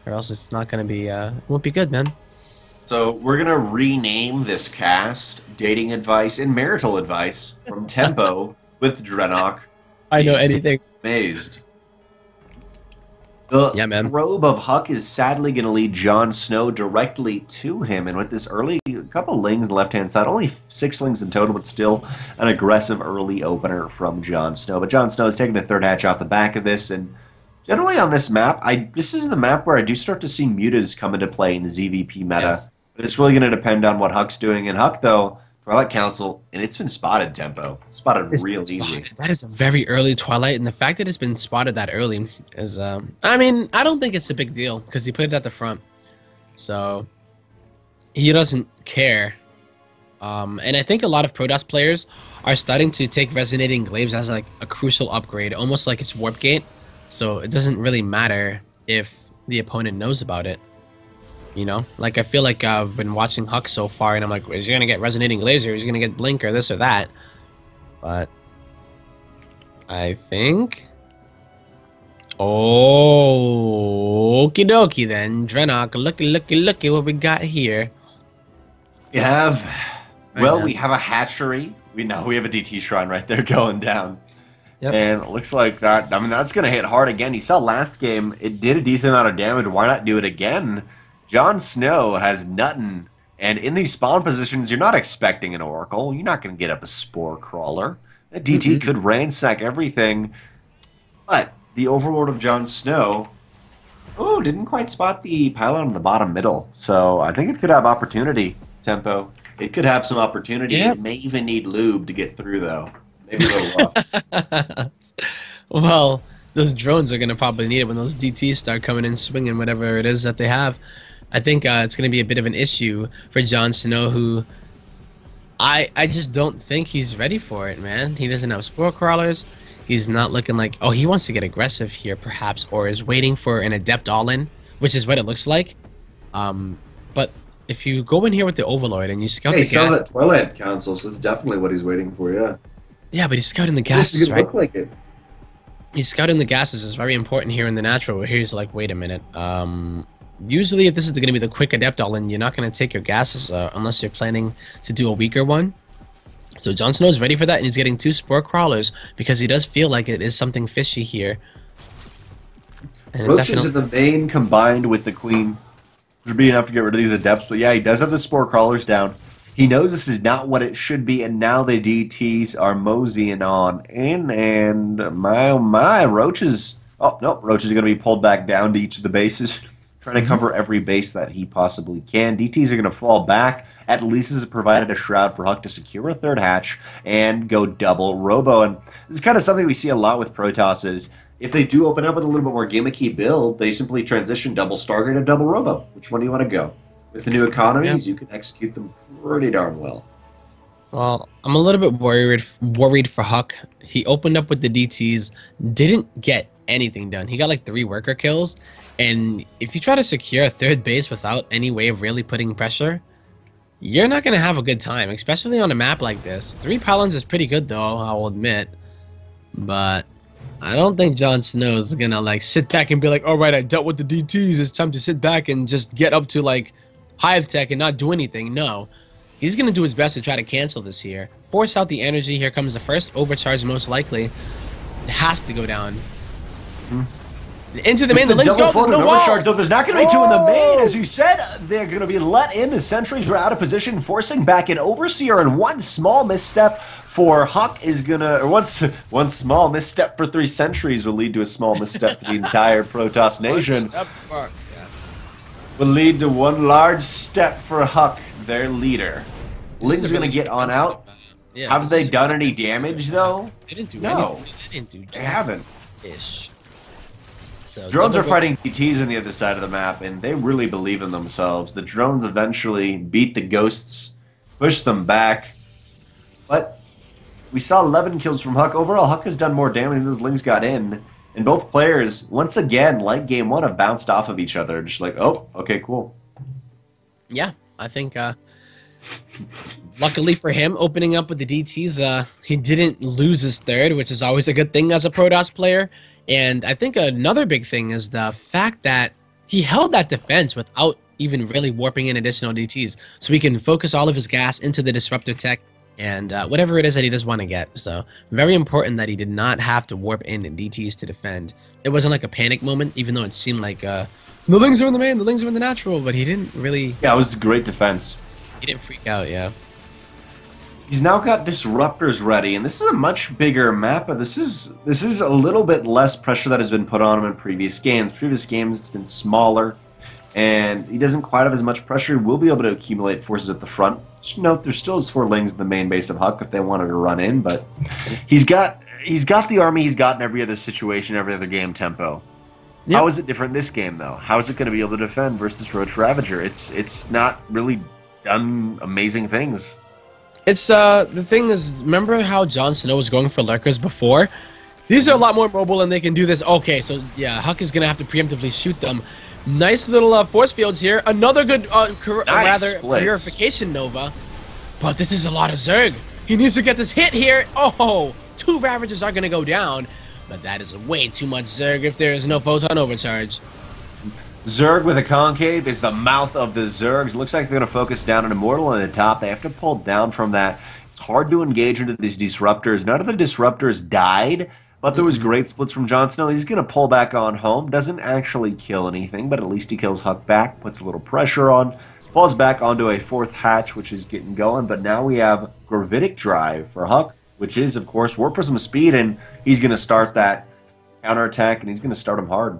or else it's not gonna be. It won't be good, man. So we're gonna rename this cast "Dating Advice and Marital Advice" from Tempo with Drenok. I know anything. Amazed. The probe of HuK is sadly going to lead JonSnow directly to him, and with this early couple lings on the left-hand side, only 6 lings in total, but still an aggressive early opener from JonSnow. But JonSnow is taking the third hatch off the back of this, and generally on this map, this is the map where I do start to see mutas come into play in the ZVP meta. Yes. But it's really going to depend on what HuK's doing, and HuK, though, Twilight Council, and it's been spotted, Tempo. Spotted real easy. That is a very early Twilight, and the fact that it's been spotted that early is, I mean, I don't think it's a big deal, because he put it at the front. So, he doesn't care. And I think a lot of Protoss players are starting to take Resonating Glaives as, like, a crucial upgrade, almost like it's Warp Gate. So, it doesn't really matter if the opponent knows about it. You know, like I feel like I've been watching HuK so far, and I'm like, is he gonna get Resonating Laser? Is he gonna get Blink or this or that? But I think, okie dokie then, Drenok. Looky what we got here. We have, we have a hatchery. We have a DT shrine right there going down. Yep. And it looks like that. I mean, that's gonna hit hard again. You saw last game; it did a decent amount of damage. Why not do it again? JonSnow has nothing And in these spawn positions, you're not expecting an Oracle. You're not going to get up a Spore Crawler. That DT Mm-mm. could ransack everything. But the Overlord of JonSnow, oh, didn't quite spot the pylon in the bottom middle. So I think it could have opportunity, Tempo. It could have some opportunity. Yep. It may even need lube to get through, though. Maybe a little rough. Well, those drones are gonna probably need it when those DTs start coming in swinging whatever it is that they have. I think it's gonna be a bit of an issue for JonSnow, who I just don't think he's ready for it, man. He doesn't have spore crawlers. He's not looking like, oh, he wants to get aggressive here, perhaps, or is waiting for an adept all-in, which is what it looks like. But if you go in here with the Overlord and you scout Hey, the saw gas, that Twilight Council, so that's definitely what he's waiting for, yeah. yeah, but he's scouting the This is gases, gonna right? look like it. He's scouting the gases is very important here in the natural. Where he's like, wait a minute. Usually, if this is going to be the quick adept all-in, you're not going to take your gases unless you're planning to do a weaker one. So JonSnow is ready for that, and he's getting 2 spore crawlers because he does feel like it is something fishy here. And it Roaches definitely, in the main combined with the Queen should be enough to get rid of these adepts, but yeah, he does have the Spore Crawlers down. He knows this is not what it should be, and now the DTs are moseying on in, and my, oh my, Roaches... Oh, no, Roaches are going to be pulled back down to each of the bases, trying to cover every base that he possibly can. DTs are going to fall back. At least this has provided a shroud for HuK to secure a third hatch and go double Robo, and this is kind of something we see a lot with Protoss is if they do open up with a little bit more gimmicky build, they simply transition double Stargate to double Robo. Which one do you want to go? With the new economies, you can execute them pretty darn well. well, I'm a little bit worried for HuK. He opened up with the DTs, didn't get anything done. He got like 3 worker kills, and if you try to secure a third base without any way of really putting pressure, you're not gonna have a good time, especially on a map like this. 3 pylons is pretty good though, I'll admit. But I don't think JonSnow is gonna like sit back and be like, alright, I dealt with the DTs, it's time to sit back and just get up to like Hive Tech and not do anything. No. He's gonna do his best to try to cancel this here. Force out the energy, here comes the first overcharge most likely. It has to go down. Into the main, the links go, there's no wall! Overcharge, though there's not going to be 2 in the main. As you said, they're going to be let in. The sentries were out of position, forcing back an Overseer, and one small misstep for HuK is going to... Or one small misstep for 3 sentries will lead to a small misstep for the entire Protoss nation. Will lead to one large step for HuK, their leader. Ling's going to get on out. Yeah, Have they done any damage, though? They didn't do No. anything. They didn't do They haven't. ish. So Drones are double- fighting DTs on the other side of the map, and they really believe in themselves. The drones eventually beat the ghosts, push them back. But we saw 11 kills from HuK. Overall, HuK has done more damage than those Lings got in. And both players, once again, like Game 1, have bounced off of each other. Just like, oh, okay, cool. Yeah, I think luckily for him, opening up with the DTs, he didn't lose his third, which is always a good thing as a Protoss player. And I think another big thing is the fact that he held that defense without even really warping in additional DTs. So he can focus all of his gas into the disruptor tech and whatever it is that he does want to get. So very important that he did not have to warp in DTs to defend. It wasn't like a panic moment, even though it seemed like the Lings are in the main, the Lings are in the natural, but he didn't really... Yeah, it was great defense. He didn't freak out, yeah. He's now got disruptors ready, and this is a much bigger map, but this is a little bit less pressure that has been put on him in previous games. Previous games, it's been smaller, and he doesn't quite have as much pressure. He will be able to accumulate forces at the front. Just note, there still is 4 Lings in the main base of HuK if they wanted to run in, but he's got the army he's got in every other situation, every other game tempo. Yep. How is it different this game, though? How is it going to be able to defend versus Roach Ravager? It's not really done amazing things. It's the thing is, remember how JonSnow was going for lurkers before? These are a lot more mobile and they can do this. Okay, so yeah, HuK is gonna have to preemptively shoot them. Nice little force fields here. Another good, purification Nova. But this is a lot of Zerg. He needs to get this hit here. Oh, 2 Ravagers are gonna go down, but that is way too much Zerg if there is no photon overcharge. Zerg with a concave is the mouth of the Zergs. Looks like they're going to focus down an Immortal on the top. They have to pull down from that. It's hard to engage into these disruptors. None of the disruptors died, but there was great splits from JonSnow. He's going to pull back on home. Doesn't actually kill anything, but at least he kills HuK back, puts a little pressure on. falls back onto a 4th hatch, which is getting going. But now we have Gravitic Drive for HuK, which is, of course, Warp Prism speed, and he's going to start that counterattack, and he's going to start him hard.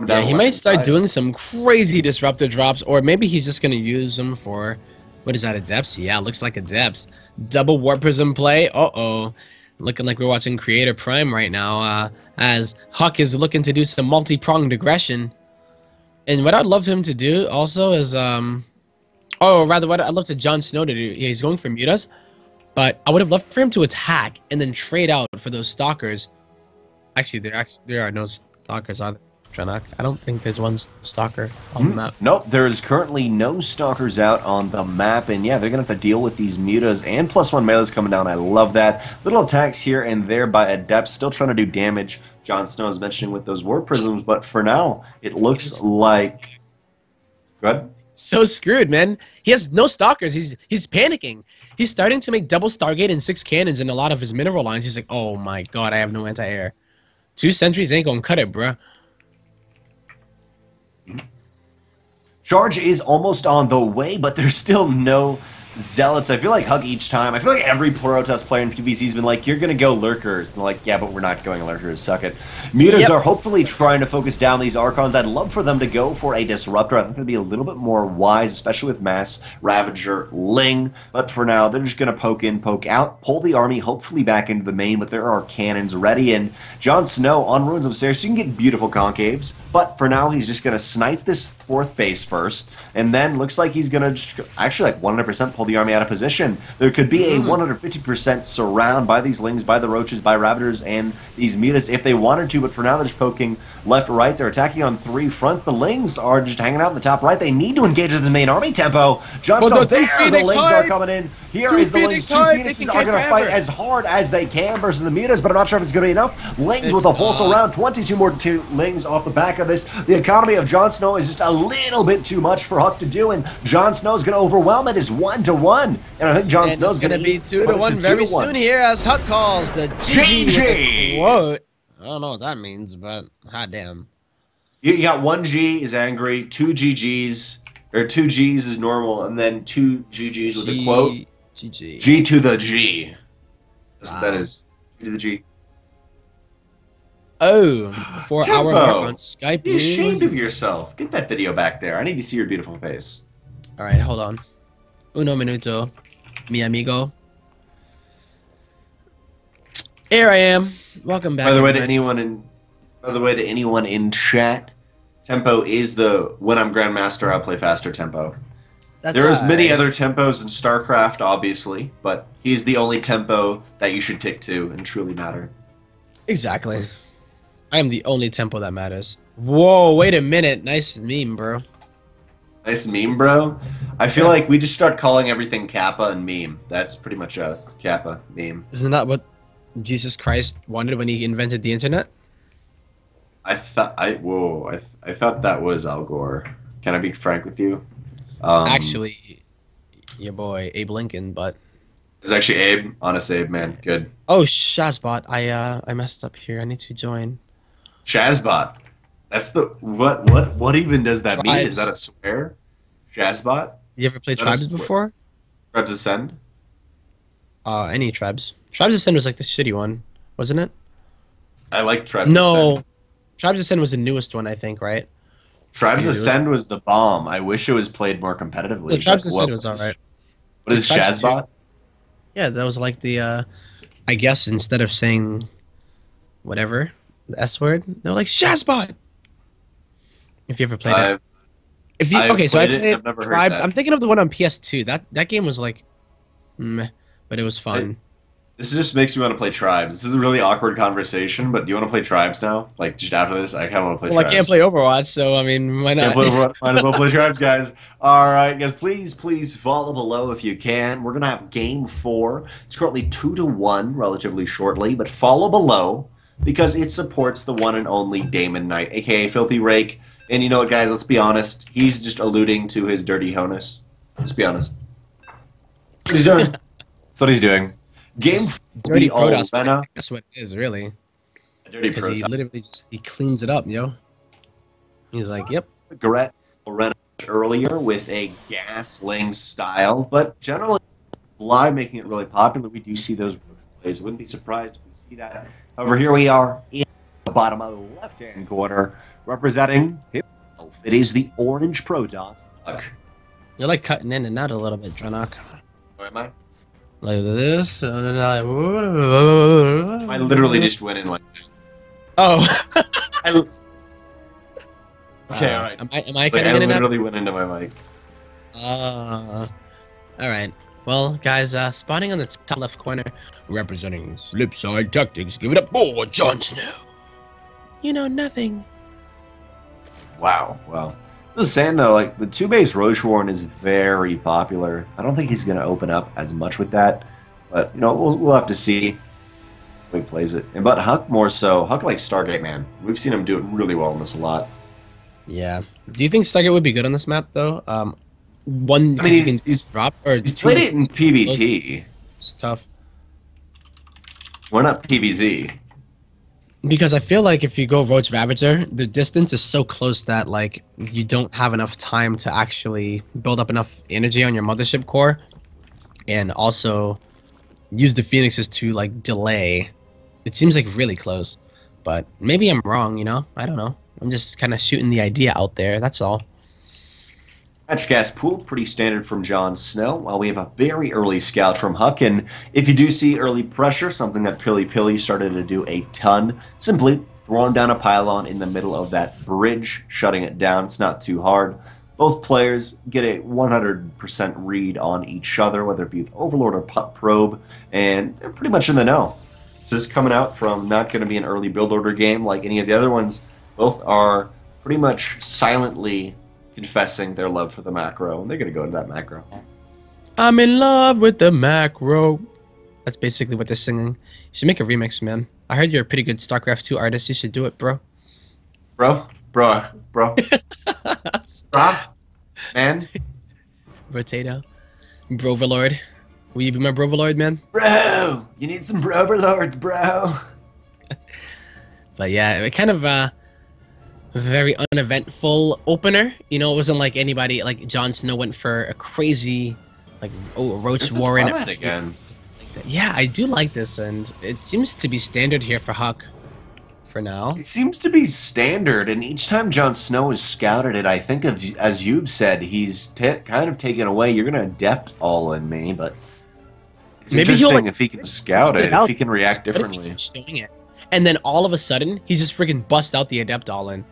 Yeah, he might start doing some crazy disruptor drops, or maybe he's just going to use them for, what is that, Adepts? Yeah, looks like Adepts. Double Warp Prism play. Uh-oh. Looking like we're watching Creator Prime right now, as HuK is looking to do some multi-pronged aggression. And what I'd love him to do also is, or rather, what I'd love to JonSnow to do, yeah, he's going for Mutas, but I would have loved for him to attack and then trade out for those Stalkers. Actually, there are no Stalkers, are there? I don't think there's one Stalker on the map. Nope, there is currently no Stalkers out on the map, and yeah, they're going to have to deal with these Mutas and +1 melees coming down. I love that. Little attacks here and there by Adepts, still trying to do damage. JonSnow is mentioning with those Warp Prisms, but for now, it looks like... Go ahead. So screwed, man. He has no Stalkers. He's panicking. He's starting to make double Stargate and 6 cannons in a lot of his mineral lines. He's like, oh my god, I have no anti-air. 2 sentries ain't gonna cut it, bruh. Charge is almost on the way, but there's still no Zealots. I feel like HuK each time. I feel like every Protoss player in PvZ's been like, you're going to go Lurkers. And they're like, yeah, but we're not going Lurkers. Suck it. Mutas are hopefully trying to focus down these Archons. I'd love for them to go for a Disruptor. I think that'd be a little bit more wise, especially with Mass, Ravager, Ling. But for now, they're just going to poke in, poke out, pull the army hopefully back into the main, but there are cannons ready. And JonSnow on Ruins of Seir, so you can get beautiful concaves. But for now, he's just going to snipe this 4th base first, and then looks like he's going to just actually like 100% pull the army out of position. There could be a 150% surround by these Lings, by the Roaches, by Ravagers, and these Mutas if they wanted to, but for now they're just poking left, right. They're attacking on 3 fronts. The Lings are just hanging out in the top right. They need to engage with the main army tempo. JonSnow there, the Lings are coming in. Here is the Lings. 2 Phoenixes are going to fight as hard as they can versus the Mutas, but I'm not sure if it's going to be enough. Lings with a pulse around, 22 more Lings off the back of this. The economy of JonSnow is just a little bit too much for HuK to do, and JonSnow is going to overwhelm it. It's 1-1, and I think JonSnow is going to be 2-1 very soon here as HuK calls the GG. What? I don't know what that means, but hot damn. You got 1 G is angry, 2 GGs, or 2 Gs is normal, and then 2 GGs with a quote. GG. G to the G. That's what that is. G to the G. Oh, 4-hour mark on Skype. Be ashamed of yourself. Get that video back there. I need to see your beautiful face. All right, hold on. Uno minuto, mi amigo. Here I am. Welcome back. By the way, to anyone in chat, tempo is the when I'm Grandmaster, I'll play faster tempo. There's many other tempos in StarCraft, obviously, but he's the only tempo that you should tick to and truly matter. Exactly. I am the only tempo that matters. Whoa, wait a minute. Nice meme, bro. Nice meme, bro? I feel like we just start calling everything Kappa and meme. That's pretty much us. Kappa, meme. Isn't that what Jesus Christ wanted when he invented the internet? I thought that was Al Gore. Can I be frank with you? Actually, your boy Abe Lincoln, but it's actually Abe. Honest Abe, man. Good. Oh, Shazbot. I messed up here. I need to join. Shazbot. That's the what even does that mean? Is that a swear? Shazbot? You ever played Tribes before? Tribes Ascend? Any Tribes. Tribes Ascend was like the shitty one, wasn't it? I like Tribes Ascend. Tribes Ascend was the newest one, I think, right? Tribes Ascend was the bomb. I wish it was played more competitively. The Tribes Ascend was alright. What is Shazbot? Yeah, that was like the I guess instead of saying whatever, the S word, they were like Shazbot. If you ever played it. I played Tribes. I'm thinking of the one on PS2. That game was like meh, but it was fun. This just makes me want to play Tribes. This is a really awkward conversation, but do you want to play Tribes now? Like, just after this, I kind of want to play Tribes. Well, I can't play Overwatch, so, I mean, why not? Might as well play Tribes, guys. All right, guys, please follow below if you can. We're going to have Game 4. It's currently 2-1 relatively shortly, but follow below because it supports the one and only Damon Knight, a.k.a. Filthy Rake. And you know what, guys? Let's be honest. He's just alluding to his dirty honus. Let's be honest. That's what he's doing. That's what he's doing. Game dirty Protoss. That's what it is, really. A dirty Protoss. He literally just he cleans it up, yo. He's like, yep. Garrett, Lorena, earlier with a gas Ling style, but generally live making it really popular. We do see those plays. Wouldn't be surprised if we see that. However, here we are in the bottom of the left-hand corner, representing himself. It is the orange Protoss HuK. You're like cutting in and out a little bit, Drenok. Where am I? Like this. I literally just went in like. Oh. Okay, all right. Am I Like, cutting I in and out? literally went into my mic. All right. Well, guys, spawning on the top left corner, representing Flipside Tactics. Give it up for JonSnow. You know nothing. Wow. Well, I was saying though, like the two-base Roche Warren is very popular. I don't think he's going to open up as much with that, but you know we'll have to see how he plays it. And but HuK more so. HuK like Stargate, man. We've seen him do it really well in this a lot. Yeah. Do you think Stargate would be good on this map though? One. I mean, he's drop or he's played it in PvT. It's tough. We're not PvZ. Because I feel like if you go Roach Ravager, the distance is so close that like you don't have enough time to actually build up enough energy on your mothership core, and also use the Phoenixes to like delay. It seems like really close, but maybe I'm wrong. You know, I don't know. I'm just kind of shooting the idea out there. That's all. Magic gas pool, pretty standard from JonSnow, while we have a very early scout from HuK, and if you do see early pressure, something that Pilly started to do a ton, simply throwing down a pylon in the middle of that bridge, shutting it down. It's not too hard. Both players get a 100% read on each other, whether it be with Overlord or Probe, and they're pretty much in the know. So this is coming out from not going to be an early build order game like any of the other ones. Both are pretty much silently confessing their love for the macro, and they're going to go into that macro. I'm in love with the macro. That's basically what they're singing. You should make a remix, man. I heard you're a pretty good StarCraft 2 artist. You should do it, bro. Bro. Man. Potato. Broverlord. Will you be my Broverlord, man? Bro! You need some Broverlords, bro! But yeah, it kind of very uneventful opener. You know, it wasn't like anybody like JonSnow went for a crazy like Roach Warren again. Yeah, I do like this, and it seems to be standard here for HuK for now. It seems to be standard, and each time JonSnow has scouted it, I think of, as you've said, he's kind of taken away. You're gonna adept all in me, but it's maybe interesting if he can scout it, if he can react differently. Showing it, and then all of a sudden he just freaking busts out the adept all in.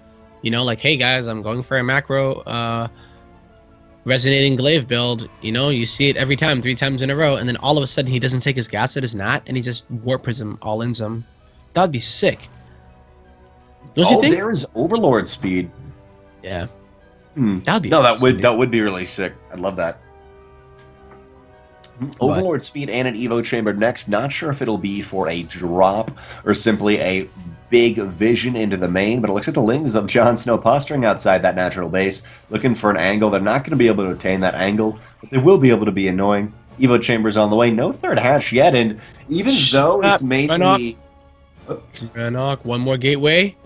You know, like, hey guys, I'm going for a macro resonating glaive build. You know, you see it every time, 3 times in a row, and then all of a sudden he doesn't take his gas at his nat, and he just warp prism all ins him. That'd be sick. Don't you think? There is Overlord speed. Yeah. That'd be that would be really sick. I'd love that. Overlord speed and an Evo chamber next. Not sure if it'll be for a drop or simply a big vision into the main, but it looks like the Lings of JonSnow posturing outside that natural base, looking for an angle. They're not going to be able to attain that angle, but they will be able to be annoying. Evo chambers on the way. No third hash yet, and even though it's mainly... Drenok, one more gateway.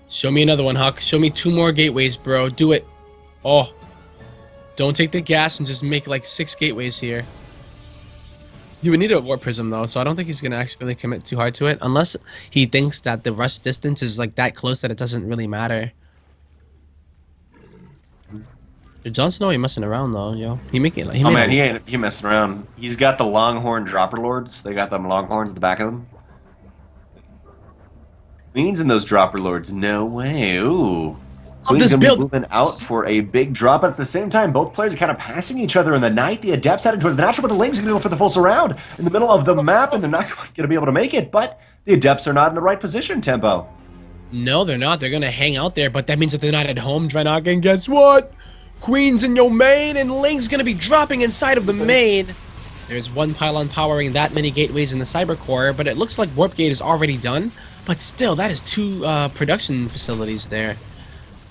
Show me another one, HuK. Show me 2 more gateways, bro. Do it. Oh. Don't take the gas and just make like 6 gateways here. He would need a warp prism though, so I don't think he's gonna actually commit too hard to it, unless he thinks that the rush distance is like that close that it doesn't really matter. JonSnow ain't messing around though, yo. He making like he messing around. He's got the Longhorn Dropper Lords. They got them Longhorns at the back of them. Queens in those Dropper Lords, no way. Ooh. Queen's gonna be moving out for a big drop, but at the same time, both players are kind of passing each other in the night. The Adepts headed towards the natural, but the Lings are gonna go for the full surround in the middle of the map, and they're not gonna be able to make it, but the Adepts are not in the right position, Tempo. No, they're not. They're gonna hang out there, but that means that they're not at home, Drenok, and guess what? Queen's in your main, and Ling's gonna be dropping inside of the main. There's one pylon powering that many gateways in the Cyber Core, but it looks like Warp Gate is already done. But still, that is 2 production facilities there.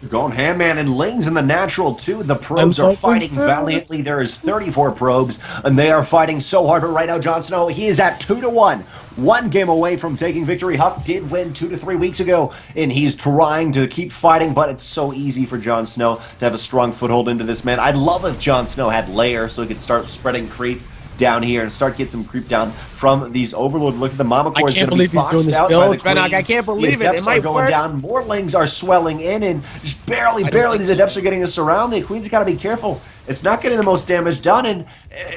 Going ham man and Ling's in the natural too. The probes I'm are fucking fighting valiantly. There is 34 probes, and they are fighting so hard. But right now, JonSnow, he is at 2-1. One game away from taking victory. HuK did win 2 to 3 weeks ago, and he's trying to keep fighting, but it's so easy for JonSnow to have a strong foothold into this man. I'd love if JonSnow had layer so he could start spreading creep down here and start getting some creep down from these overlord. Look at the Mama Core is going to be foxed out by the queens. I can't believe it. It might going work. down. More Lings are swelling in, and just barely these adepts are getting us around. The queens got to be careful. It's not getting the most damage done, and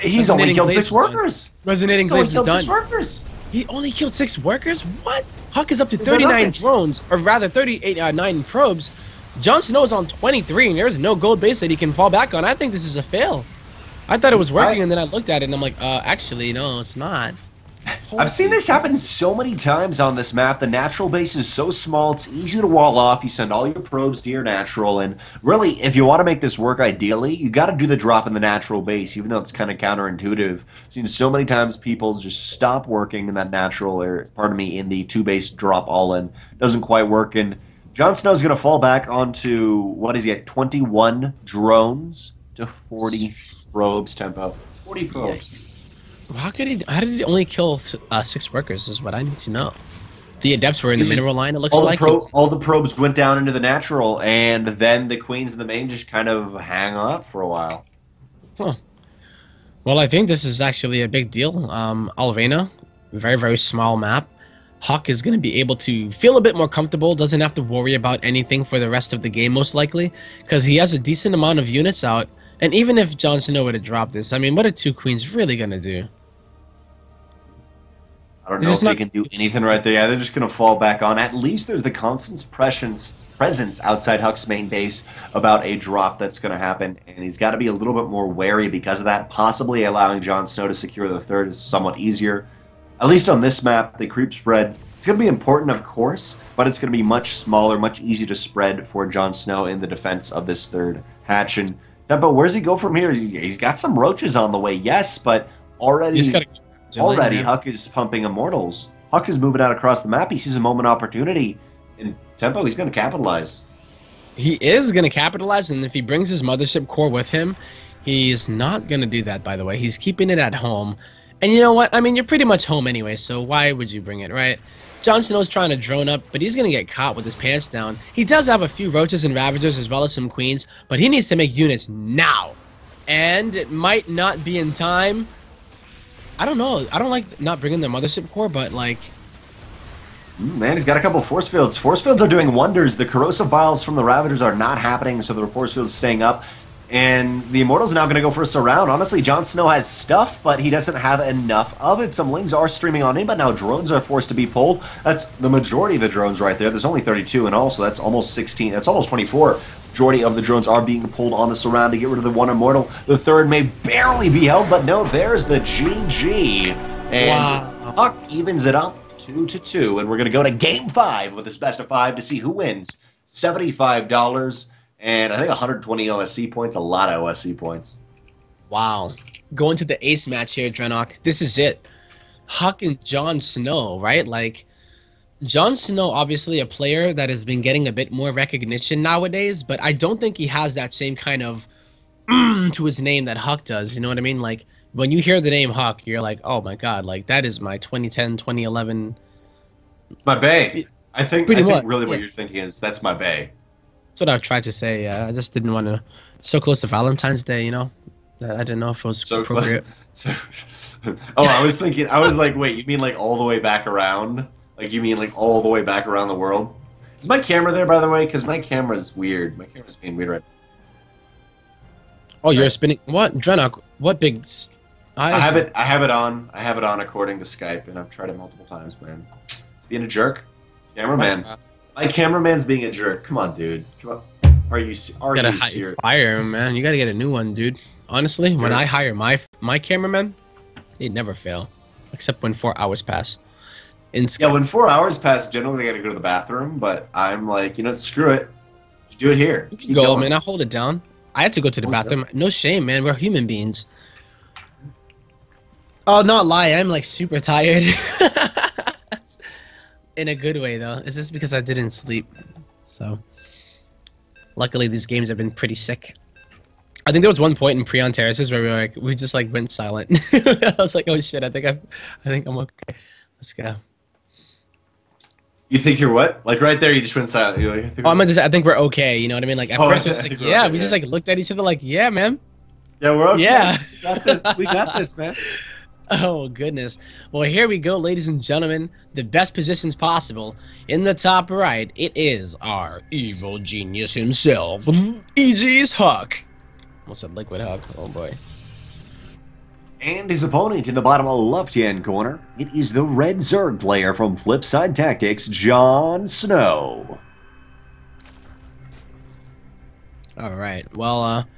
he's only killed 6 workers. Resonating Glaives is done. 6 workers. He only killed 6 workers? What? HuK is up to 39 drones, or rather 9 probes. JonSnow is on 23, and there's no gold base that he can fall back on. I think this is a fail. I thought it was working, and then I looked at it, and I'm like, actually, no, it's not. I've seen this happen so many times on this map. The natural base is so small, it's easy to wall off. You send all your probes to your natural, and really, if you want to make this work ideally, you got to do the drop in the natural base, even though it's kind of counterintuitive. I've seen so many times people just stop working in that natural, or pardon me, in the 2-base drop all-in. Doesn't quite work, and JonSnow's going to fall back onto, what is he at, 21 drones to 40 probes tempo. 40 probes. Yikes. How did he only kill 6 workers is what I need to know. The adepts were in the mineral line, it looks like. All the probes went down into the natural, and then the queens and the main just kind of hang up for a while. Huh. Well, I think this is actually a big deal. Alvena, very, very small map. HuK is going to be able to feel a bit more comfortable, doesn't have to worry about anything for the rest of the game, most likely, because he has a decent amount of units out. And even if JonSnow were to drop this, I mean, what are 2 queens really going to do? I don't know if they can do anything right there. Yeah, they're just going to fall back on. At least there's the constant presence outside HuK's main base about a drop that's going to happen. And he's got to be a little bit more wary because of that. Possibly allowing JonSnow to secure the 3rd is somewhat easier. At least on this map, the creep spread, it's going to be important, of course, but it's going to be much smaller, much easier to spread for JonSnow in the defense of this 3rd hatch. And Tempo, where does he go from here? He's got some roaches on the way, yes, but already HuK is pumping immortals. HuK is moving out across the map. He sees a moment opportunity. And Tempo, he's going to capitalize. He is going to capitalize, and if he brings his mothership core with him, he's not going to do that, by the way. He's keeping it at home. And you know what? I mean, you're pretty much home anyway, so why would you bring it, right? JonSnow's trying to drone up, but he's going to get caught with his pants down. He does have a few roaches and ravagers as well as some queens, but he needs to make units now. And it might not be in time. I don't know. I don't like not bringing the mothership core, but like... Man, he's got a couple of force fields. Force fields are doing wonders. The corrosive vials from the ravagers are not happening, so the force field's staying up. And the Immortal's now going to go for a surround. Honestly, JonSnow has stuff, but he doesn't have enough of it. Some Lings are streaming on in, but now drones are forced to be pulled. That's the majority of the drones right there. There's only 32 in all, so that's almost 16. That's almost 24. Majority of the drones are being pulled on the surround to get rid of the 1 Immortal. The 3rd may barely be held, but no, there's the GG. And HuK evens it up 2-2. And we're going to go to Game 5 with this best of 5 to see who wins. $75. And I think 120 OSC points, a lot of OSC points. Wow. Going to the ace match here, Drenok. This is it. HuK and JonSnow, right? Like, JonSnow, obviously a player that has been getting a bit more recognition nowadays, but I don't think he has that same kind of to his name that HuK does. You know what I mean? Like, when you hear the name HuK, you're like, oh my god, like, that is my 2010, 2011... It's my bae. I think really what you're thinking is, that's my bae. That's what I tried to say. I just didn't want to... So close to Valentine's Day, you know? That I didn't know if it was so appropriate. I was thinking... I was like, wait, you mean like all the way back around? Like, you mean like all the way back around the world? Is my camera there, by the way? Because my camera's weird. My camera's being weird right now. Oh, you're spinning... What? Drenok, what big... I have it on. I have it on according to Skype, and I've tried it multiple times, man. It's being a jerk. Cameraman. My cameraman's being a jerk. Come on, dude. Come on. Are you serious? Fire him, man. You gotta get a new one, dude. Honestly, when I hire my cameraman, they never fail, except when 4 hours pass. Yeah, when 4 hours pass, generally I gotta go to the bathroom. But I'm like, you know, screw it. Just do it here. You can go, man. I hold it down. I had to go to the bathroom. No shame, man. We're human beings. Oh, not lie. I'm like super tired. In a good way, though. Is this because I didn't sleep? So. Luckily, these games have been pretty sick. I think there was one point in Preon Terraces where we just like went silent. I was like, oh shit, I think I'm okay. Let's go. You think you're what? Like right there, you just went silent. You're like, Oh, I think we're okay. You know what I mean? Like at oh, first I it was like, think we're yeah, okay, we just like looked at each other like, yeah, man. Yeah, we're okay. Yeah. We got this. We got this, man. Oh goodness. Well, here we go, ladies and gentlemen. The best positions possible. In the top right, it is our evil genius himself, EG's HuK. Almost said Liquid HuK. Oh boy. And his opponent in the bottom left-hand corner, it is the red Zerg player from Flipside Tactics, JonSnow. All right. Well,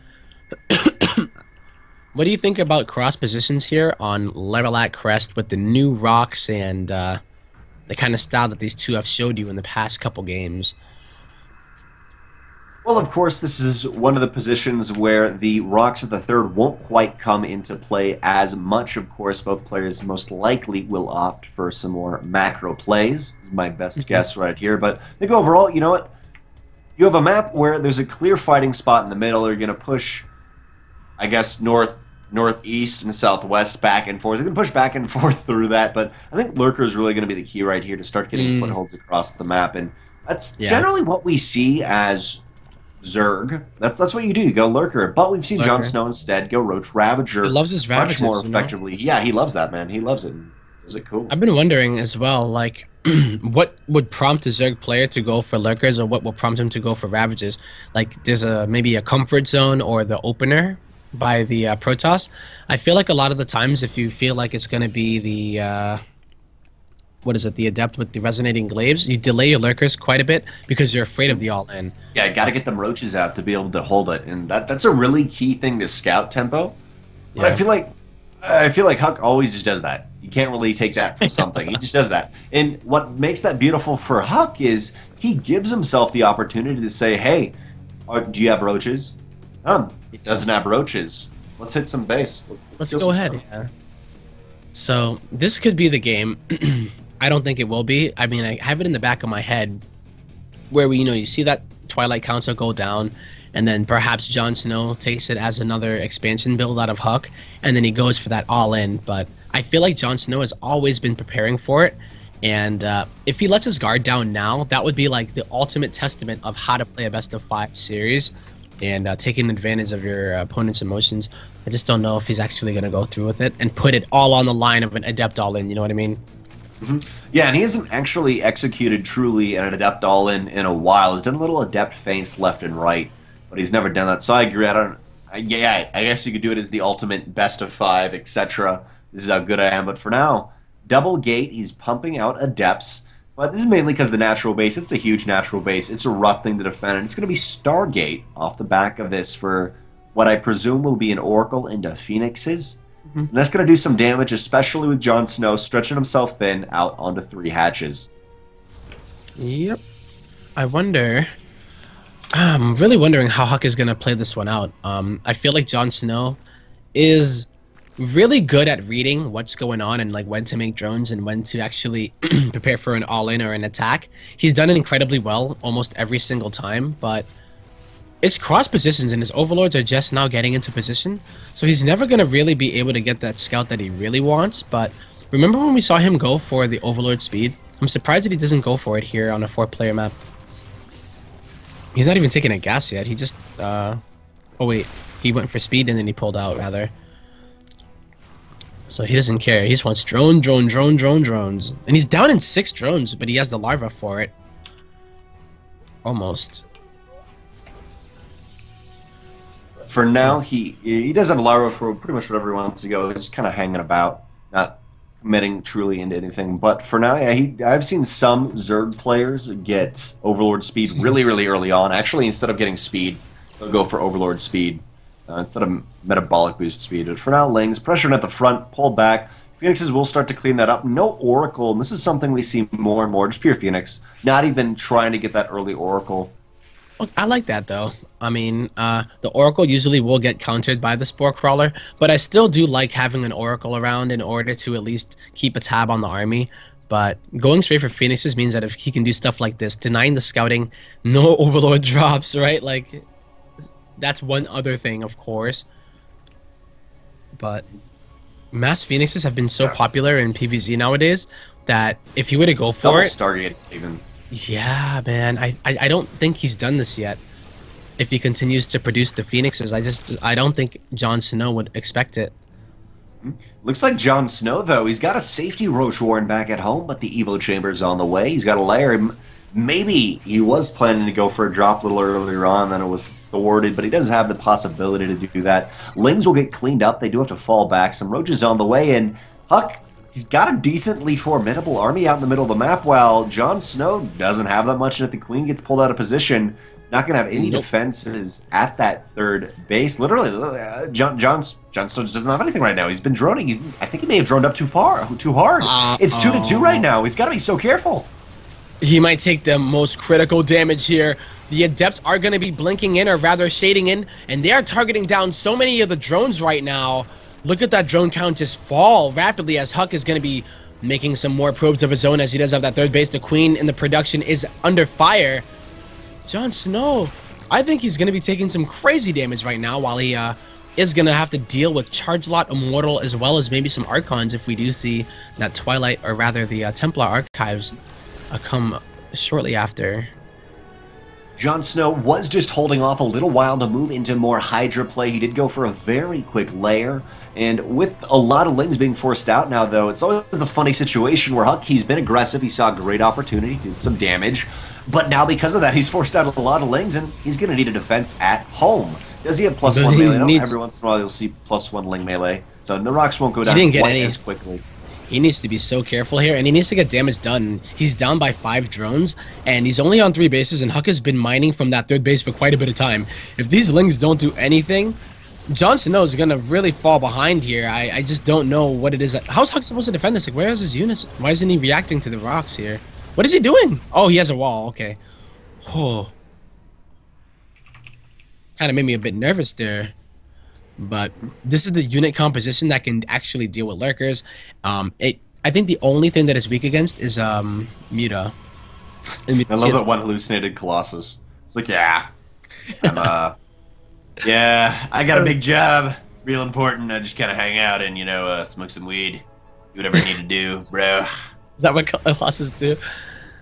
what do you think about cross positions here on Leverlat Crest with the new rocks and the kind of style that these two have showed you in the past couple games? Well, of course, this is one of the positions where the rocks at the third won't quite come into play as much. Of course, both players most likely will opt for some more macro plays, is my best guess right here. But I think overall, you know what? You have a map where there's a clear fighting spot in the middle. You're going to push, I guess, northeast and southwest back and forth. You can push back and forth through that, but I think Lurker is really going to be the key right here to start getting footholds across the map. And that's generally what we see as Zerg. That's what you do. You go Lurker. But we've seen JonSnow instead go Roach Ravager. He loves his Ravagers much more effectively. You know? Yeah, he loves that, man. He loves it. Is it cool? I've been wondering as well, like, what would prompt a Zerg player to go for Lurkers, or what will prompt him to go for Ravagers? Like, there's maybe a comfort zone or the opener by the Protoss. I feel like a lot of the times, if you feel like it's going to be the what is it, the Adept with the resonating glaives, you delay your Lurkers quite a bit because you're afraid of the all-in. Yeah, got to get them roaches out to be able to hold it, and that's a really key thing to scout tempo. But yeah. I feel like HuK always just does that. You can't really take that from something. He just does that. And what makes that beautiful for HuK is he gives himself the opportunity to say, hey, do you have roaches? He doesn't have roaches. Let's hit some base. Let's go ahead. Yeah. So this could be the game. I don't think it will be. I mean, I have it in the back of my head where you see that Twilight Council go down, and then perhaps JonSnow takes it as another expansion build out of HuK, and then he goes for that all-in. But I feel like JonSnow has always been preparing for it, and if he lets his guard down now, that would be like the ultimate testament of how to play a best-of-5 series and taking advantage of your opponent's emotions. I just don't know if he's actually going to go through with it and put it all on the line of an Adept all-in, you know what I mean? Yeah, and he hasn't actually executed truly an Adept all-in in a while. He's done little Adept feints left and right, but he's never done that. So I agree. I guess you could do it as the ultimate best-of-5, etc. This is how good I am. But for now, double gate, he's pumping out Adepts. But this is mainly because the natural base. It's a huge natural base. It's a rough thing to defend. And it's going to be Stargate off the back of this for what I presume will be an Oracle into Phoenixes. And that's going to do some damage, especially with JonSnow stretching himself thin out onto 3 hatches. Yep. I wonder... I'm really wondering how HuK is going to play this one out. I feel like JonSnow is really good at reading what's going on and like when to make drones and when to actually prepare for an all-in or an attack. He's done it incredibly well almost every single time, but it's cross positions and his overlords are just now getting into position, so he's never going to really be able to get that scout that he really wants. But remember when we saw him go for the overlord speed? I'm surprised that he doesn't go for it here on a 4-player map. He's not even taking a gas yet. He just oh wait, he went for speed and then he pulled out rather. So he doesn't care. He just wants drones. And he's down in 6 drones, but he has the larva for it. Almost. For now, he does have a larva for pretty much whatever he wants to go. He's just kind of hanging about, not committing truly into anything. But for now, yeah, I've seen some Zerg players get Overlord speed really, really early on. Actually, instead of getting speed, they'll go for Overlord speed instead of metabolic boost speed. But for now, Ling's pressuring at the front, pulled back. Phoenixes will start to clean that up. No Oracle, and this is something we see more and more. Just pure Phoenix, not even trying to get that early Oracle. I like that though. I mean, the Oracle usually will get countered by the Spore Crawler, but I still do like having an Oracle around in order to at least keep a tab on the army. But going straight for Phoenixes means that if he can do stuff like this, denying the scouting, no Overlord drops, right? Like, that's one other thing, of course. But Mass Phoenixes have been so popular in PvZ nowadays that if he were to go for it... Stargate, even. Yeah, man. I don't think he's done this yet. If he continues to produce the Phoenixes, I don't think JonSnow would expect it. Looks like JonSnow, though. He's got a safety Roach Warren back at home, but the Evo Chamber's on the way. He's got a lair. Maybe he was planning to go for a drop a little earlier on, then it was thwarted, but he does have the possibility to do that. Lings will get cleaned up. They do have to fall back. Some Roaches on the way, and HuK, he's got a decently formidable army out in the middle of the map, while JonSnow doesn't have that much, and if the Queen gets pulled out of position, not going to have any defenses at that third base. Literally, JonSnow doesn't have anything right now. He's been droning. I think he may have droned up too hard. It's 2-2 right now. He's got to be so careful. He might take the most critical damage here. The Adepts are going to be blinking in, or rather shading in, and they are targeting down so many of the drones right now. Look at that drone count just fall rapidly as HuK is going to be making some more probes of his own as he does have that third base. The Queen in the production is under fire. JonSnow, I think he's going to be taking some crazy damage right now while he is going to have to deal with Charge Lot, Immortal, as well as maybe some Archons if we do see that Twilight, or rather the Templar Archives come shortly after. JonSnow was just holding off a little while to move into more Hydra play. He did go for a very quick lair, and with a lot of Lings being forced out now, though, it's always the funny situation where HuK, he's been aggressive, he saw a great opportunity, did some damage, but now because of that, he's forced out a lot of Lings, and he's going to need a defense at home. Does he have +1 melee? No, every once in a while you'll see +1 Ling melee, so the rocks won't go down quite as quickly. He needs to be so careful here, and he needs to get damage done. He's down by 5 drones, and he's only on 3 bases, and HuK has been mining from that third base for quite a bit of time. If these Lings don't do anything, JonSnow is going to really fall behind here. I just don't know what it is. How's HuK supposed to defend this? Like, where is his units? Why isn't he reacting to the rocks here? What is he doing? Oh, he has a wall. Okay. Oh. Kind of made me a bit nervous there. But this is the unit composition that can actually deal with lurkers. I think the only thing that is weak against is Muta. I love that one hallucinated Colossus. It's like, yeah, yeah, I got a big job, real important. I just kind of hang out and smoke some weed, do whatever I need to do, bro. Is that what Colossus do?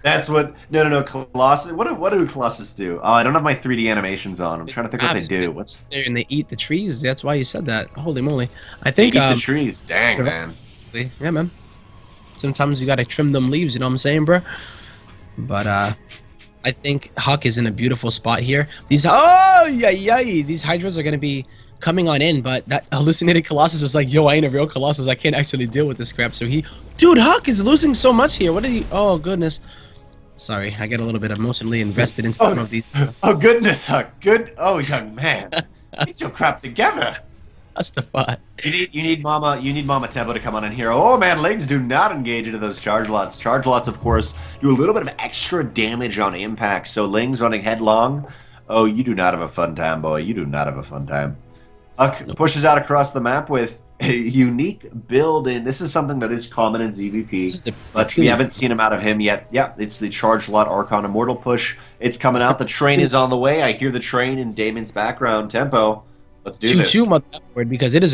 That's what. No. Colossus. What do Colossus do? Oh, I don't have my 3D animations on. I'm trying to think what they do. What's there? And they eat the trees. That's why you said that. Holy moly! I think they eat the trees. Dang, man. Yeah, man. Sometimes you gotta trim them leaves. You know what I'm saying, bro? But I think HuK is in a beautiful spot here. These these Hydras are gonna be coming on in, but that hallucinated Colossus was like, yo, I ain't a real Colossus. I can't actually deal with this crap. So dude, HuK is losing so much here. What are you? Oh goodness. Sorry, I get a little bit emotionally invested into some of these. Oh goodness, HuK. Good. Oh, young man, get your crap together. That's the fun. You need Mama Tebo to come on in here. Oh man, Lings do not engage into those charge lots. Charge lots, of course, do a little bit of extra damage on impact. So Lings running headlong. Oh, you do not have a fun time, boy. You do not have a fun time. HuK pushes out across the map with a unique build, and this is something that is common in ZVP, but we haven't seen him out of him yet. Yeah, it's the Charge Lot Archon Immortal push. It's coming out. The train is on the way. I hear the train in Damon's background. Tempo. Let's do this. Choo-choo, because it is